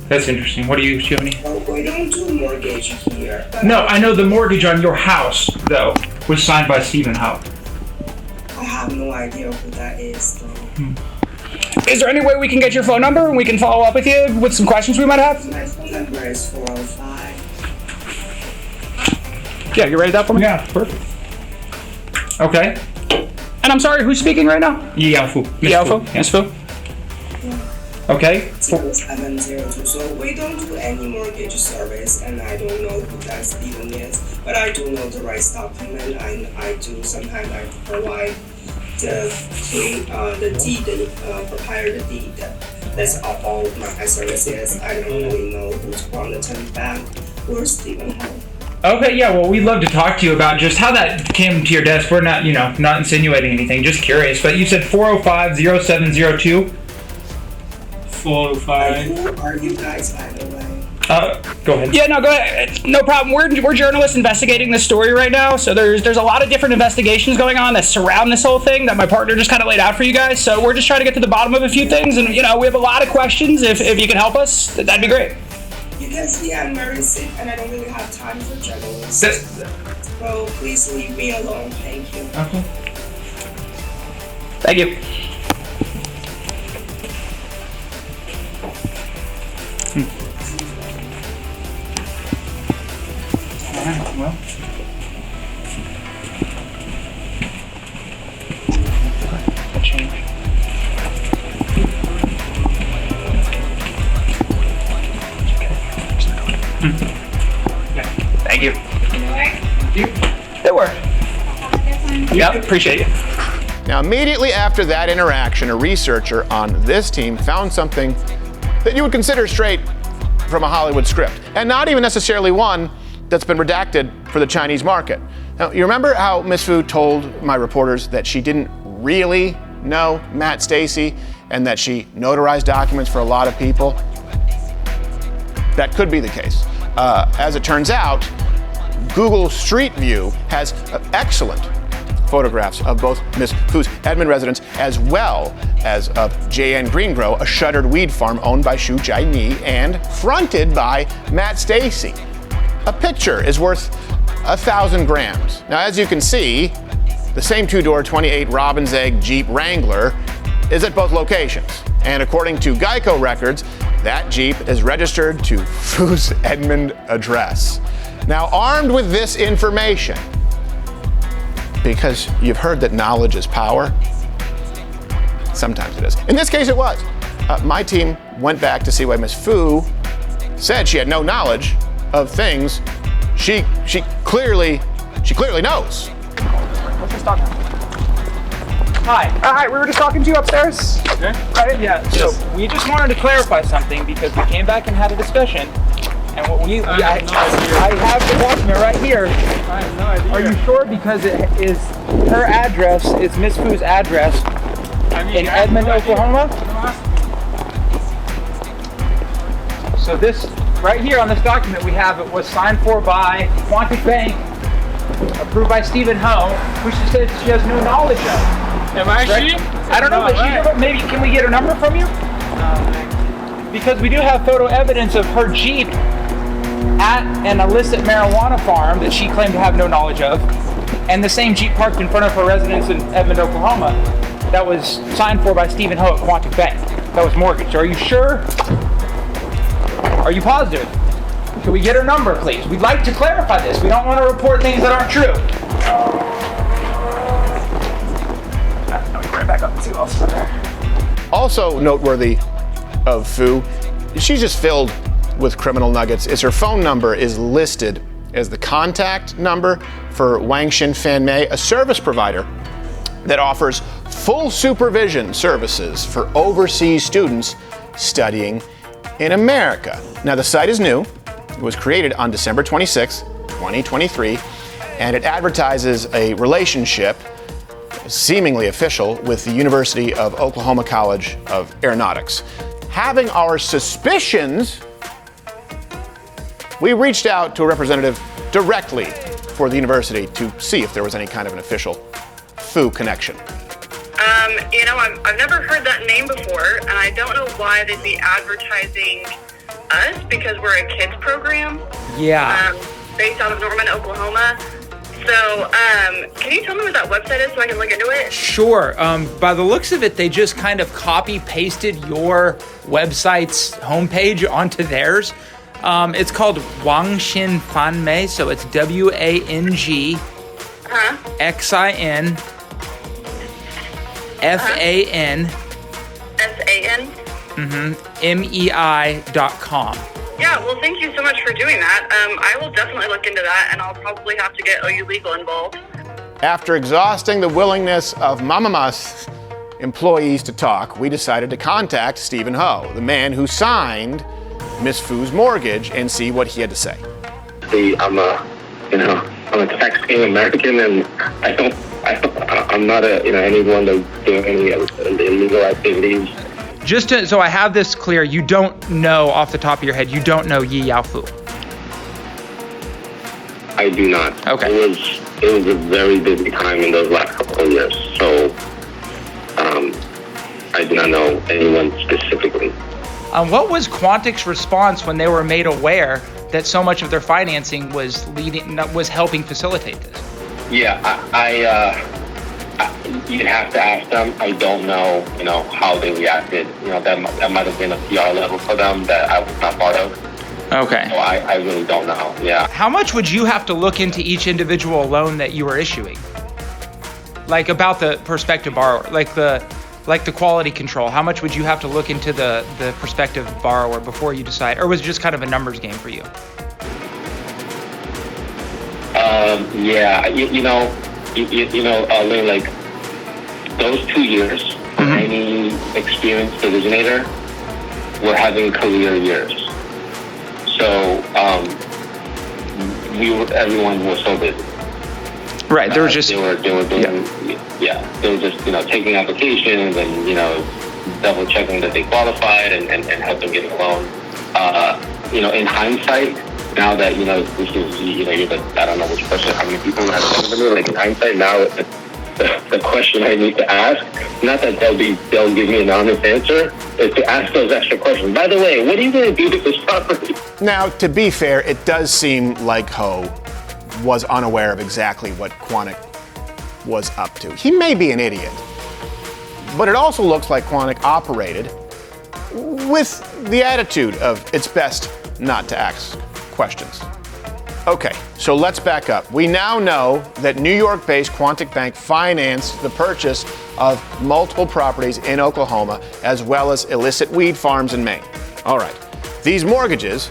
That's interesting. What do you have any?
Oh, we don't do mortgage here.
No, I know the mortgage on your house, though, was signed by Stephen Ho.
I have no idea who that is, though.
Is there any way we can get your phone number and we can follow up with you with some questions we might have?
My phone number is 405.
Yeah, you ready that for me?
Yeah, perfect. Okay.
And I'm sorry, who's speaking right now?
Yao Fu.
Yao Fu? Miss Fu?
Okay.
0702. So we don't do any mortgage service, and I don't know who that Stephen is, but I do know the right document. I do sometimes I provide the deed, prepare the deed. That's all my services. I don't really know who's Quantum Bank or Stephen Ho.
Okay, yeah, well, we'd love to talk to you about just how that came to your desk. We're not, not insinuating anything, just curious. But you said 405-0702? 405.
Who are you guys, by the way?
Go ahead.
Yeah, no, go ahead. No problem. We're journalists investigating this story right now. So there's a lot of different investigations going on that surround this whole thing that my partner just kind of laid out for you guys. So we're just trying to get to the bottom of a few things, and we have a lot of questions. If you can help us, that'd be great.
You can see I'm very sick, and I don't really have time for journalists. So please leave me alone. Thank you.
Okay.
Thank you.
All right, well. Change. Okay.
Thank you. They were. Yep, appreciate you.
Now, immediately after that interaction, a researcher on this team found something that you would consider straight from a Hollywood script, and not even necessarily one that's been redacted for the Chinese market. Now, you remember how Ms. Fu told my reporters that she didn't really know Matt Stacy and that she notarized documents for a lot of people? That could be the case. As it turns out, Google Street View has excellent photographs of both Ms. Fu's Edmond residence as well as of JN Green Grow, a shuttered weed farm owned by Xu Jiani and fronted by Matt Stacy. A picture is worth 1,000 grams. Now, as you can see, the same two-door 28 Robin's Egg Jeep Wrangler is at both locations. And according to Geico records, that Jeep is registered to Fu's Edmond address. Now, armed with this information, because you've heard that knowledge is power, sometimes it is. In this case, it was. My team went back to see why Ms. Fu said she had no knowledge of things she clearly knows.
Let's just talk now. Hi. Hi, we were just talking to you upstairs. Okay. Right? Yeah. So we just wanted to clarify something because we came back and had a discussion. And what I have the document right here. I have no idea. Are you sure? Because it is her address, is Miss Fu's address in Edmond, Oklahoma. So this, right here on this document we have, it was signed for by Quantic Bank, approved by Stephen Ho, which she says she has no knowledge of.
Am I she?
I don't know, but she, maybe, can we get her number from you? Because we do have photo evidence of her Jeep at an illicit marijuana farm that she claimed to have no knowledge of, and the same Jeep parked in front of her residence in Edmond, Oklahoma, that was signed for by Stephen Ho at Quantic Bank. That was mortgaged. Are you sure? Are you positive? Can we get her number, please? We'd like to clarify this. We don't want to report things that aren't true. Let me bring it back up and see what else is there.
Also noteworthy of Fu, she's just filled with criminal nuggets, is her phone number is listed as the contact number for Wangxin Fan Mei, a service provider that offers full supervision services for overseas students studying in America. Now, the site is new. It was created on December 26, 2023, and it advertises a relationship, seemingly official, with the University of Oklahoma College of Aeronautics. Having our suspicions, we reached out to a representative directly for the university to see if there was any kind of an official Fu connection.
I've never heard that name before, and I don't know why they'd be advertising us because we're a kids program.
Yeah.
Based out of Norman, Oklahoma. So, can you tell me what that website is so I can look into it?
Sure. By the looks of it, they just kind of copy-pasted your website's homepage onto theirs. It's called Wangxin Fan Mei, so it's WANG XIN FAN MEI.com.
Yeah, well, thank you so much for doing that. I will definitely look into that, and I'll probably have to get OU Legal involved.
After exhausting the willingness of Mama's employees to talk, we decided to contact Stephen Ho, the man who signed Miss Fu's mortgage, and see what he had to say.
I'm a taxpaying American, and I'm not anyone that's doing any illegal activities.
So I have this clear, you don't know off the top of your head, you don't know Yi Yaofu.
I do not.
Okay.
It was a very busy time in those last couple of years, so I do not know anyone specifically.
What was Quantic's response when they were made aware that so much of their financing was helping facilitate this?
Yeah, you'd have to ask them. I don't know, how they reacted. That might have been a PR level for them that I was not part of.
Okay.
So I really don't know. Yeah.
How much would you have to look into each individual loan that you were issuing? Like about the prospective borrower, like the quality control. How much would you have to look into the prospective borrower before you decide, or was it just kind of a numbers game for you?
Yeah, Lynn, like those 2 years, any experienced originator were having career years. So everyone was so busy.
Right, they were just
they were doing they were just taking applications and double checking that they qualified and helping get a loan. In hindsight, now that this is I don't know which person, how many people have said to me. Like in hindsight, now the question I need to ask, not that they'll give me an honest answer, is to ask those extra questions. By the way, what are you going to do with this property?
Now, to be fair, it does seem like Ho was unaware of exactly what Quantic was up to. He may be an idiot, but it also looks like Quantic operated with the attitude of it's best not to ask questions. Okay, so let's back up. We now know that New York-based Quantic Bank financed the purchase of multiple properties in Oklahoma, as well as illicit weed farms in Maine. All right, these mortgages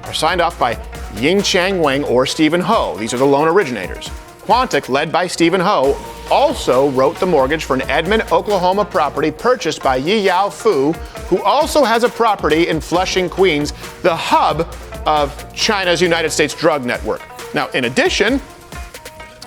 are signed off by Ying Chang Wang or Stephen Ho. These are the loan originators. Quantic, led by Stephen Ho, also wrote the mortgage for an Edmond, Oklahoma property purchased by Yi Yao Fu, who also has a property in Flushing, Queens, the hub of China's United States drug network. Now, in addition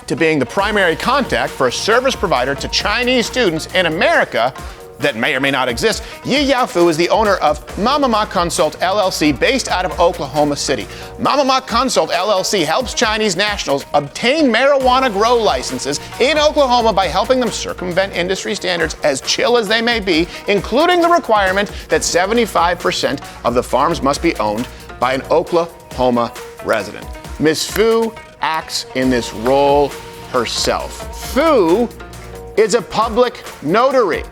to being the primary contact for a service provider to Chinese students in America that may or may not exist, Yi Yao Fu is the owner of Mama Consult LLC based out of Oklahoma City. Mama Consult LLC helps Chinese nationals obtain marijuana grow licenses in Oklahoma by helping them circumvent industry standards as chill as they may be, including the requirement that 75% of the farms must be owned by an Oklahoma resident. Ms. Fu acts in this role herself. Fu is a public notary.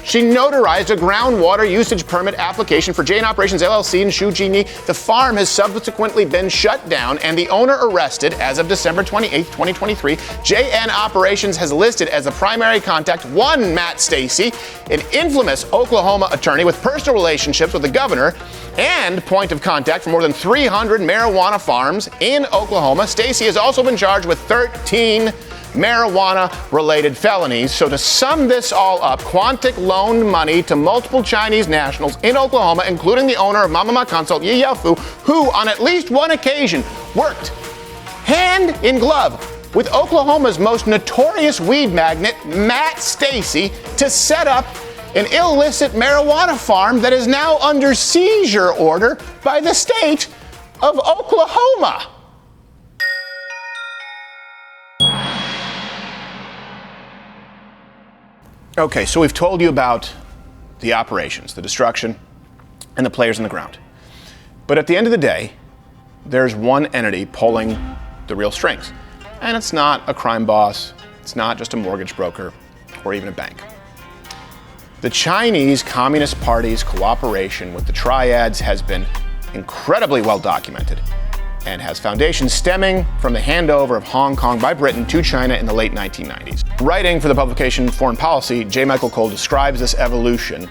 She notarized a groundwater usage permit application for JN Operations LLC in Shujini. The farm has subsequently been shut down and the owner arrested as of December 28, 2023. JN Operations has listed as the primary contact one Matt Stacy, an infamous Oklahoma attorney with personal relationships with the governor and point of contact for more than 300 marijuana farms in Oklahoma. Stacy has also been charged with 13 marijuana-related felonies. So to sum this all up, Quantic loaned money to multiple Chinese nationals in Oklahoma, including the owner of Mama Consult, Yi Yao Fu, who on at least one occasion worked hand in glove with Oklahoma's most notorious weed magnate, Matt Stacy, to set up an illicit marijuana farm that is now under seizure order by the state of Oklahoma. Okay, so we've told you about the operations, the destruction, and the players on the ground. But at the end of the day, there's one entity pulling the real strings. And it's not a crime boss, it's not just a mortgage broker, or even a bank. The Chinese Communist Party's cooperation with the Triads has been incredibly well documented and has foundations stemming from the handover of Hong Kong by Britain to China in the late 1990s. Writing for the publication Foreign Policy, J. Michael Cole describes this evolution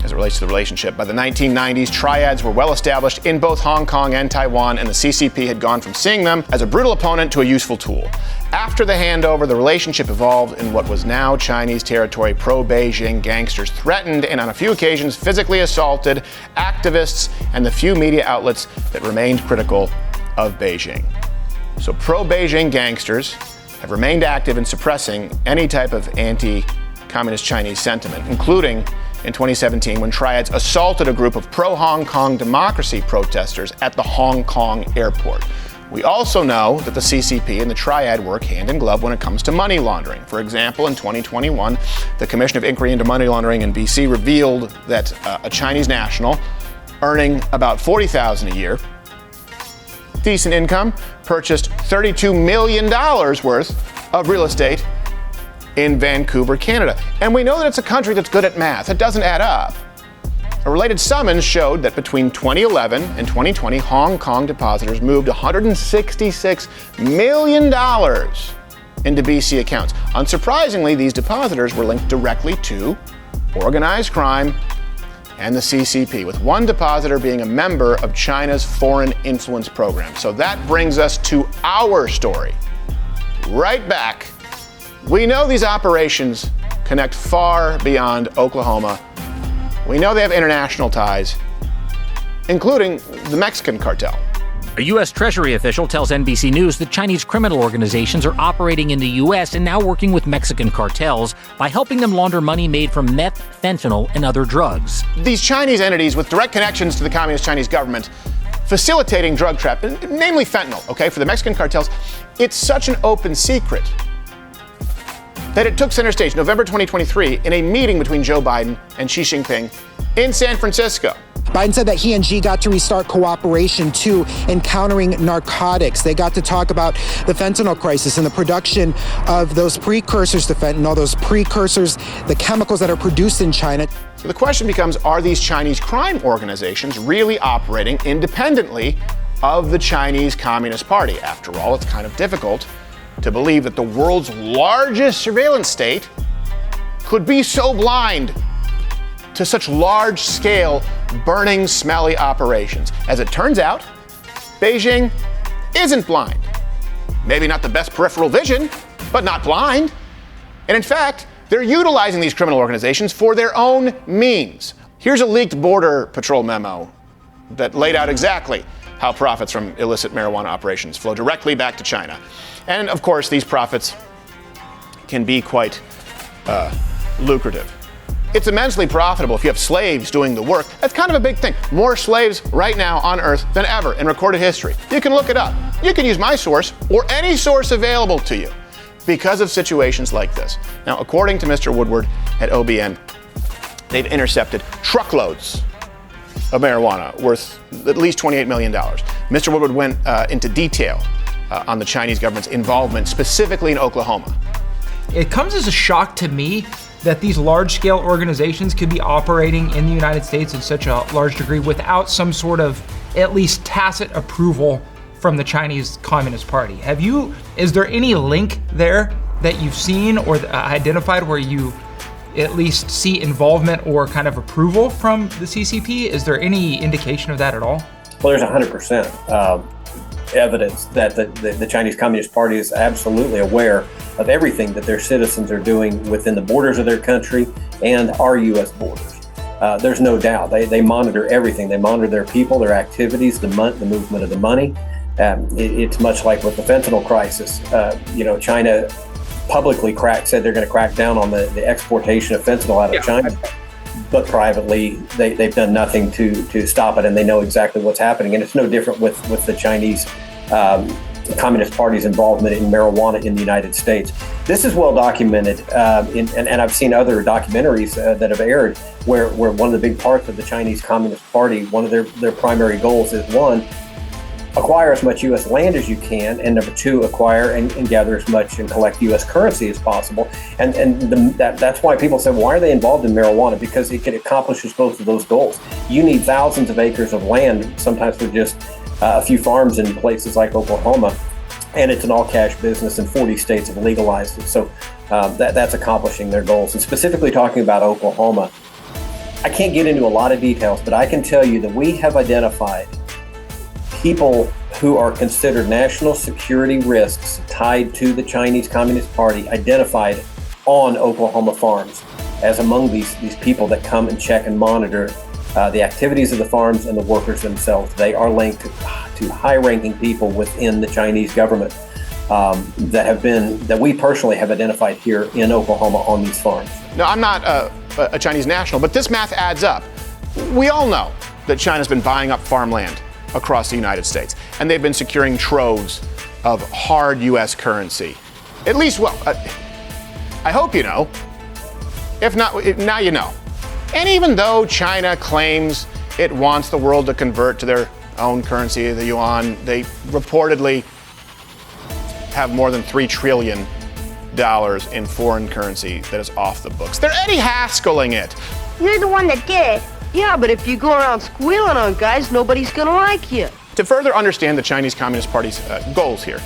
as it relates to the relationship. By the 1990s, Triads were well established in both Hong Kong and Taiwan, and the CCP had gone from seeing them as a brutal opponent to a useful tool. After the handover, the relationship evolved in what was now Chinese territory. Pro-Beijing gangsters threatened and on a few occasions physically assaulted activists and the few media outlets that remained critical of Beijing. So pro-Beijing gangsters have remained active in suppressing any type of anti-communist Chinese sentiment, including in 2017 when Triads assaulted a group of pro-Hong Kong democracy protesters at the Hong Kong airport. We also know that the CCP and the Triad work hand in glove when it comes to money laundering. For example, in 2021, the Commission of Inquiry into Money Laundering in BC revealed that a Chinese national earning about $40,000 a year, decent income, purchased $32 million worth of real estate in Vancouver, Canada. And we know that it's a country that's good at math. It doesn't add up. A related summons showed that between 2011 and 2020, Hong Kong depositors moved $166 million into BC accounts. Unsurprisingly, these depositors were linked directly to organized crime and the CCP, with one depositor being a member of China's foreign influence program. So that brings us to our story. Right back. We know these operations connect far beyond Oklahoma. We know they have international ties, including the Mexican cartel.
A U.S. Treasury official tells NBC News that Chinese criminal organizations are operating in the U.S. and now working with Mexican cartels by helping them launder money made from meth, fentanyl, and other drugs.
These Chinese entities with direct connections to the Communist Chinese government facilitating drug trafficking, namely fentanyl, okay, for the Mexican cartels, it's such an open secret that it took center stage November 2023 in a meeting between Joe Biden and Xi Jinping in San Francisco.
Biden said that he and Xi got to restart cooperation, too, in countering narcotics. They got to talk about the fentanyl crisis and the production of those precursors to fentanyl, those precursors, the chemicals that are produced in China.
So the question becomes, are these Chinese crime organizations really operating independently of the Chinese Communist Party? After all, it's kind of difficult to believe that the world's largest surveillance state could be so blind to such large-scale, burning, smelly operations. As it turns out, Beijing isn't blind. Maybe not the best peripheral vision, but not blind. And in fact, they're utilizing these criminal organizations for their own means. Here's a leaked Border Patrol memo that laid out exactly how profits from illicit marijuana operations flow directly back to China. And of course, these profits can be quite lucrative. It's immensely profitable if you have slaves doing the work. That's kind of a big thing. More slaves right now on Earth than ever in recorded history. You can look it up. You can use my source or any source available to you because of situations like this. Now, according to Mr. Woodward at OBN, they've intercepted truckloads of marijuana worth at least $28 million. Mr. Woodward went into detail on the Chinese government's involvement specifically in Oklahoma.
It comes as a shock to me that these large-scale organizations could be operating in the United States in such a large degree without some sort of at least tacit approval from the Chinese Communist Party. Is there any link there that you've seen or identified where you at least see involvement or kind of approval from the CCP? Is there any indication of that at all?
Well, there's 100% evidence that the Chinese Communist Party is absolutely aware of everything that their citizens are doing within the borders of their country and our U.S. borders. There's no doubt. They monitor everything. They monitor their people, their activities, the movement of the money. It's much like with the fentanyl crisis. China publicly said they're going to crack down on the exportation of fentanyl out of China. But privately, they've done nothing to stop it, and they know exactly what's happening. And it's no different with the Chinese Communist Party's involvement in marijuana in the United States. This is well documented, and I've seen other documentaries that have aired where one of the big parts of the Chinese Communist Party, one of their primary goals is, one, acquire as much U.S. land as you can, and number two, acquire and gather as much and collect U.S. currency as possible. That's why people say, why are they involved in marijuana? Because it accomplishes both of those goals. You need thousands of acres of land, sometimes for just a few farms in places like Oklahoma, and it's an all-cash business, and 40 states have legalized it. So that's accomplishing their goals. And specifically talking about Oklahoma, I can't get into a lot of details, but I can tell you that we have identified people who are considered national security risks tied to the Chinese Communist Party identified on Oklahoma farms as among these people that come and check and monitor the activities of the farms and the workers themselves. They are linked to high-ranking people within the Chinese government that we personally have identified here in Oklahoma on these farms.
No, I'm not a Chinese national, but this math adds up. We all know that China's been buying up farmland across the United States, and they've been securing troves of hard U.S. currency. At least, I hope you know. If not, now you know. And even though China claims it wants the world to convert to their own currency, the yuan, they reportedly have more than $3 trillion in foreign currency that is off the books. They're Eddie Haskelling it.
You're the one that did it. Yeah, but if you go around squealing on guys, nobody's gonna like you.
To further understand the Chinese Communist Party's goals here,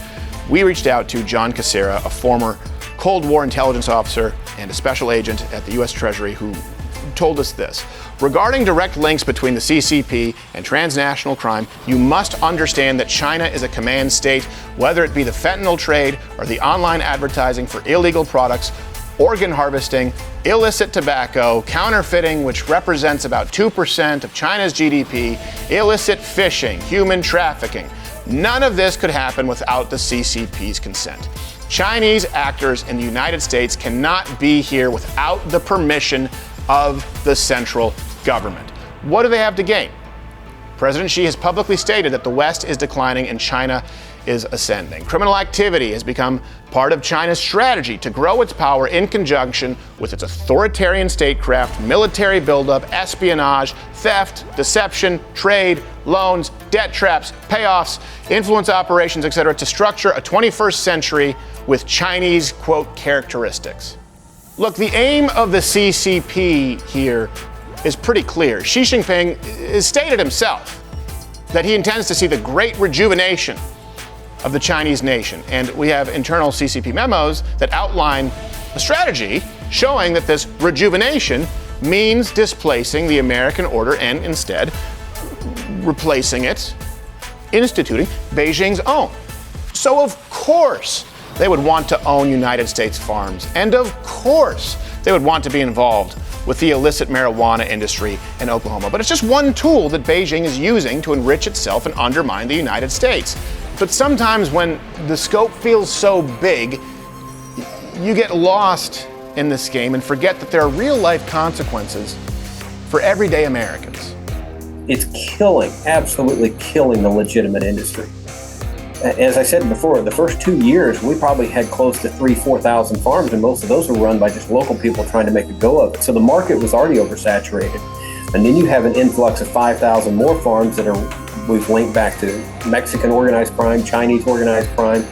we reached out to John Cassera, a former Cold War intelligence officer and a special agent at the U.S. Treasury who told us this. Regarding direct links between the CCP and transnational crime, you must understand that China is a command state, whether it be the fentanyl trade or the online advertising for illegal products, organ harvesting, illicit tobacco, counterfeiting, which represents about 2% of China's GDP, illicit fishing, human trafficking. None of this could happen without the CCP's consent. Chinese actors in the United States cannot be here without the permission of the central government. What do they have to gain? President Xi has publicly stated that the West is declining and China is ascending. Criminal activity has become part of China's strategy to grow its power in conjunction with its authoritarian statecraft, military buildup, espionage, theft, deception, trade, loans, debt traps, payoffs, influence operations, etc., to structure a 21st century with Chinese, quote, characteristics. Look, the aim of the CCP here is pretty clear. Xi Jinping has stated himself that he intends to see the great rejuvenation of the Chinese nation. And we have internal CCP memos that outline a strategy showing that this rejuvenation means displacing the American order and instead replacing it, instituting Beijing's own. So of course they would want to own United States farms. And of course they would want to be involved with the illicit marijuana industry in Oklahoma. But it's just one tool that Beijing is using to enrich itself and undermine the United States. But sometimes when the scope feels so big, you get lost in this game and forget that there are real life consequences for everyday Americans.
It's killing, absolutely killing the legitimate industry. As I said before, the first 2 years, we probably had close to 4,000 farms, and most of those were run by just local people trying to make a go of it. So the market was already oversaturated. And then you have an influx of 5,000 more farms that we've linked back to Mexican organized crime, Chinese organized crime,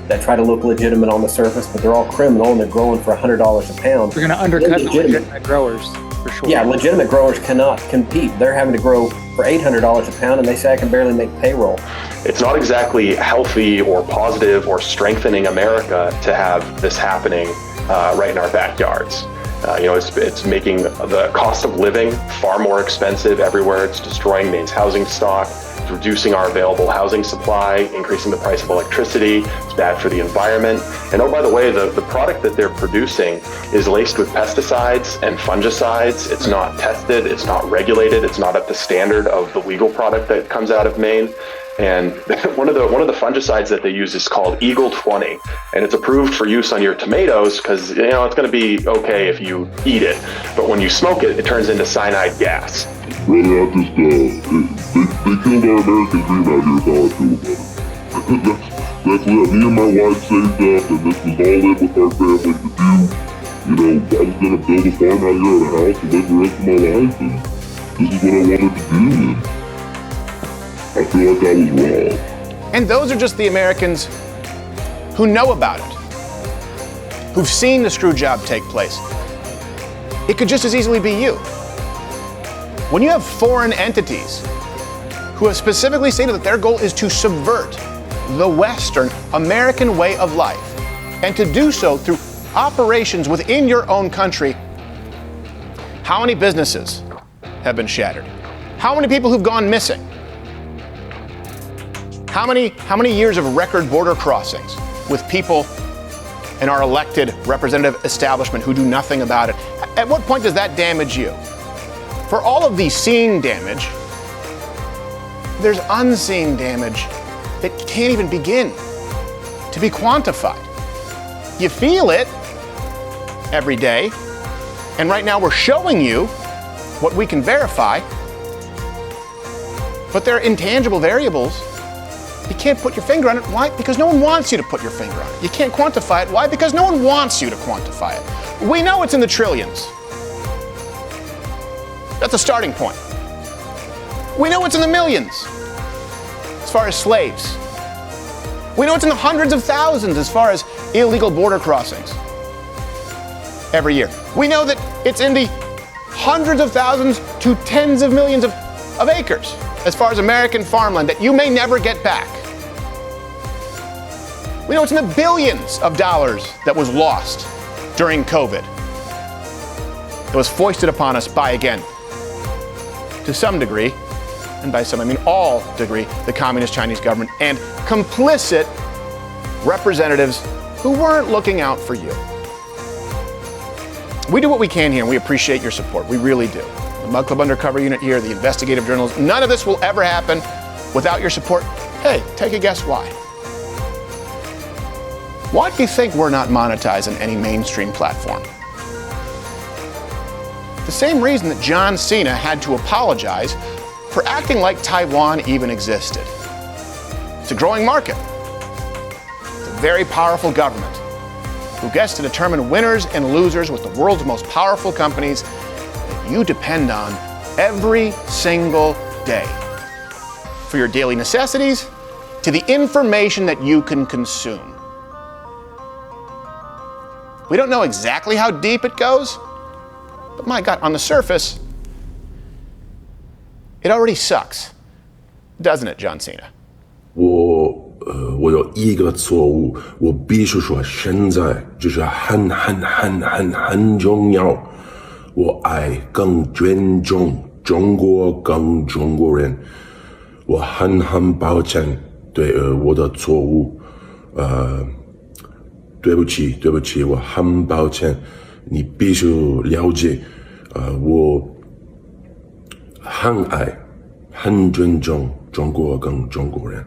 that try to look legitimate on the surface, but they're all criminal and they're growing for $100 a pound.
We're going to undercut the legitimate growers, for sure.
Yeah, legitimate growers cannot compete. They're having to grow for $800 a pound, and they say I can barely make payroll.
It's not exactly healthy or positive or strengthening America to have this happening right in our backyards. It's making the cost of living far more expensive everywhere. It's destroying Maine's housing stock. It's reducing our available housing supply, increasing the price of electricity. It's bad for the environment. And oh, by the way, the product that they're producing is laced with pesticides and fungicides. It's not tested. It's not regulated. It's not at the standard of the legal product that comes out of Maine. And one of the fungicides that they use is called Eagle 20, and it's approved for use on your tomatoes because it's going to be okay if you eat it, but when you smoke it, it turns into cyanide gas.
Brother, they killed our American dream out here. Is how I feel about it. That's what me and my wife saved up, and this was all in with our family to do. I was going to build a farm out here at a house and live the rest of my life, and this is what I wanted to do. And I feel like I was wrong.
And those are just the Americans who know about it, who've seen the screw job take place. It could just as easily be you. When you have foreign entities who have specifically stated that their goal is to subvert the Western American way of life, and to do so through operations within your own country, how many businesses have been shattered? How many people who've gone missing? How many years of record border crossings with people in our elected representative establishment who do nothing about it? At what point does that damage you? For all of the seen damage, there's unseen damage that can't even begin to be quantified. You feel it every day, and right now we're showing you what we can verify, but there are intangible variables. You can't put your finger on it. Why? Because no one wants you to put your finger on it. You can't quantify it. Why? Because no one wants you to quantify it. We know it's in the trillions. That's a starting point. We know it's in the millions as far as slaves. We know it's in the hundreds of thousands as far as illegal border crossings every year. We know that it's in the hundreds of thousands to tens of millions of acres as far as American farmland that you may never get back. We know it's in the billions of dollars that was lost during COVID. that was foisted upon us by, again, to some degree, and by some I mean all degree, the Communist Chinese government and complicit representatives who weren't looking out for you. We do what we can here, and we appreciate your support. We really do. The Mug Club Undercover Unit here, the investigative journalism, none of this will ever happen without your support. Hey, take a guess why. Why do you think we're not monetized on any mainstream platform? The same reason that John Cena had to apologize for acting like Taiwan even existed. It's a growing market. It's a very powerful government who gets to determine winners and losers with the world's most powerful companies that you depend on every single day. For your daily necessities, to the information that you can consume. We don't know exactly how deep it goes, but my God, on the surface, it already sucks, doesn't it, John Cena?
我有一个错误，我必须说，现在就是很重要。我爱更尊重中国，更中国人。我很抱歉对我的错误，对不起，我很抱歉。你必须了解，我很爱，很尊重中国跟中国人。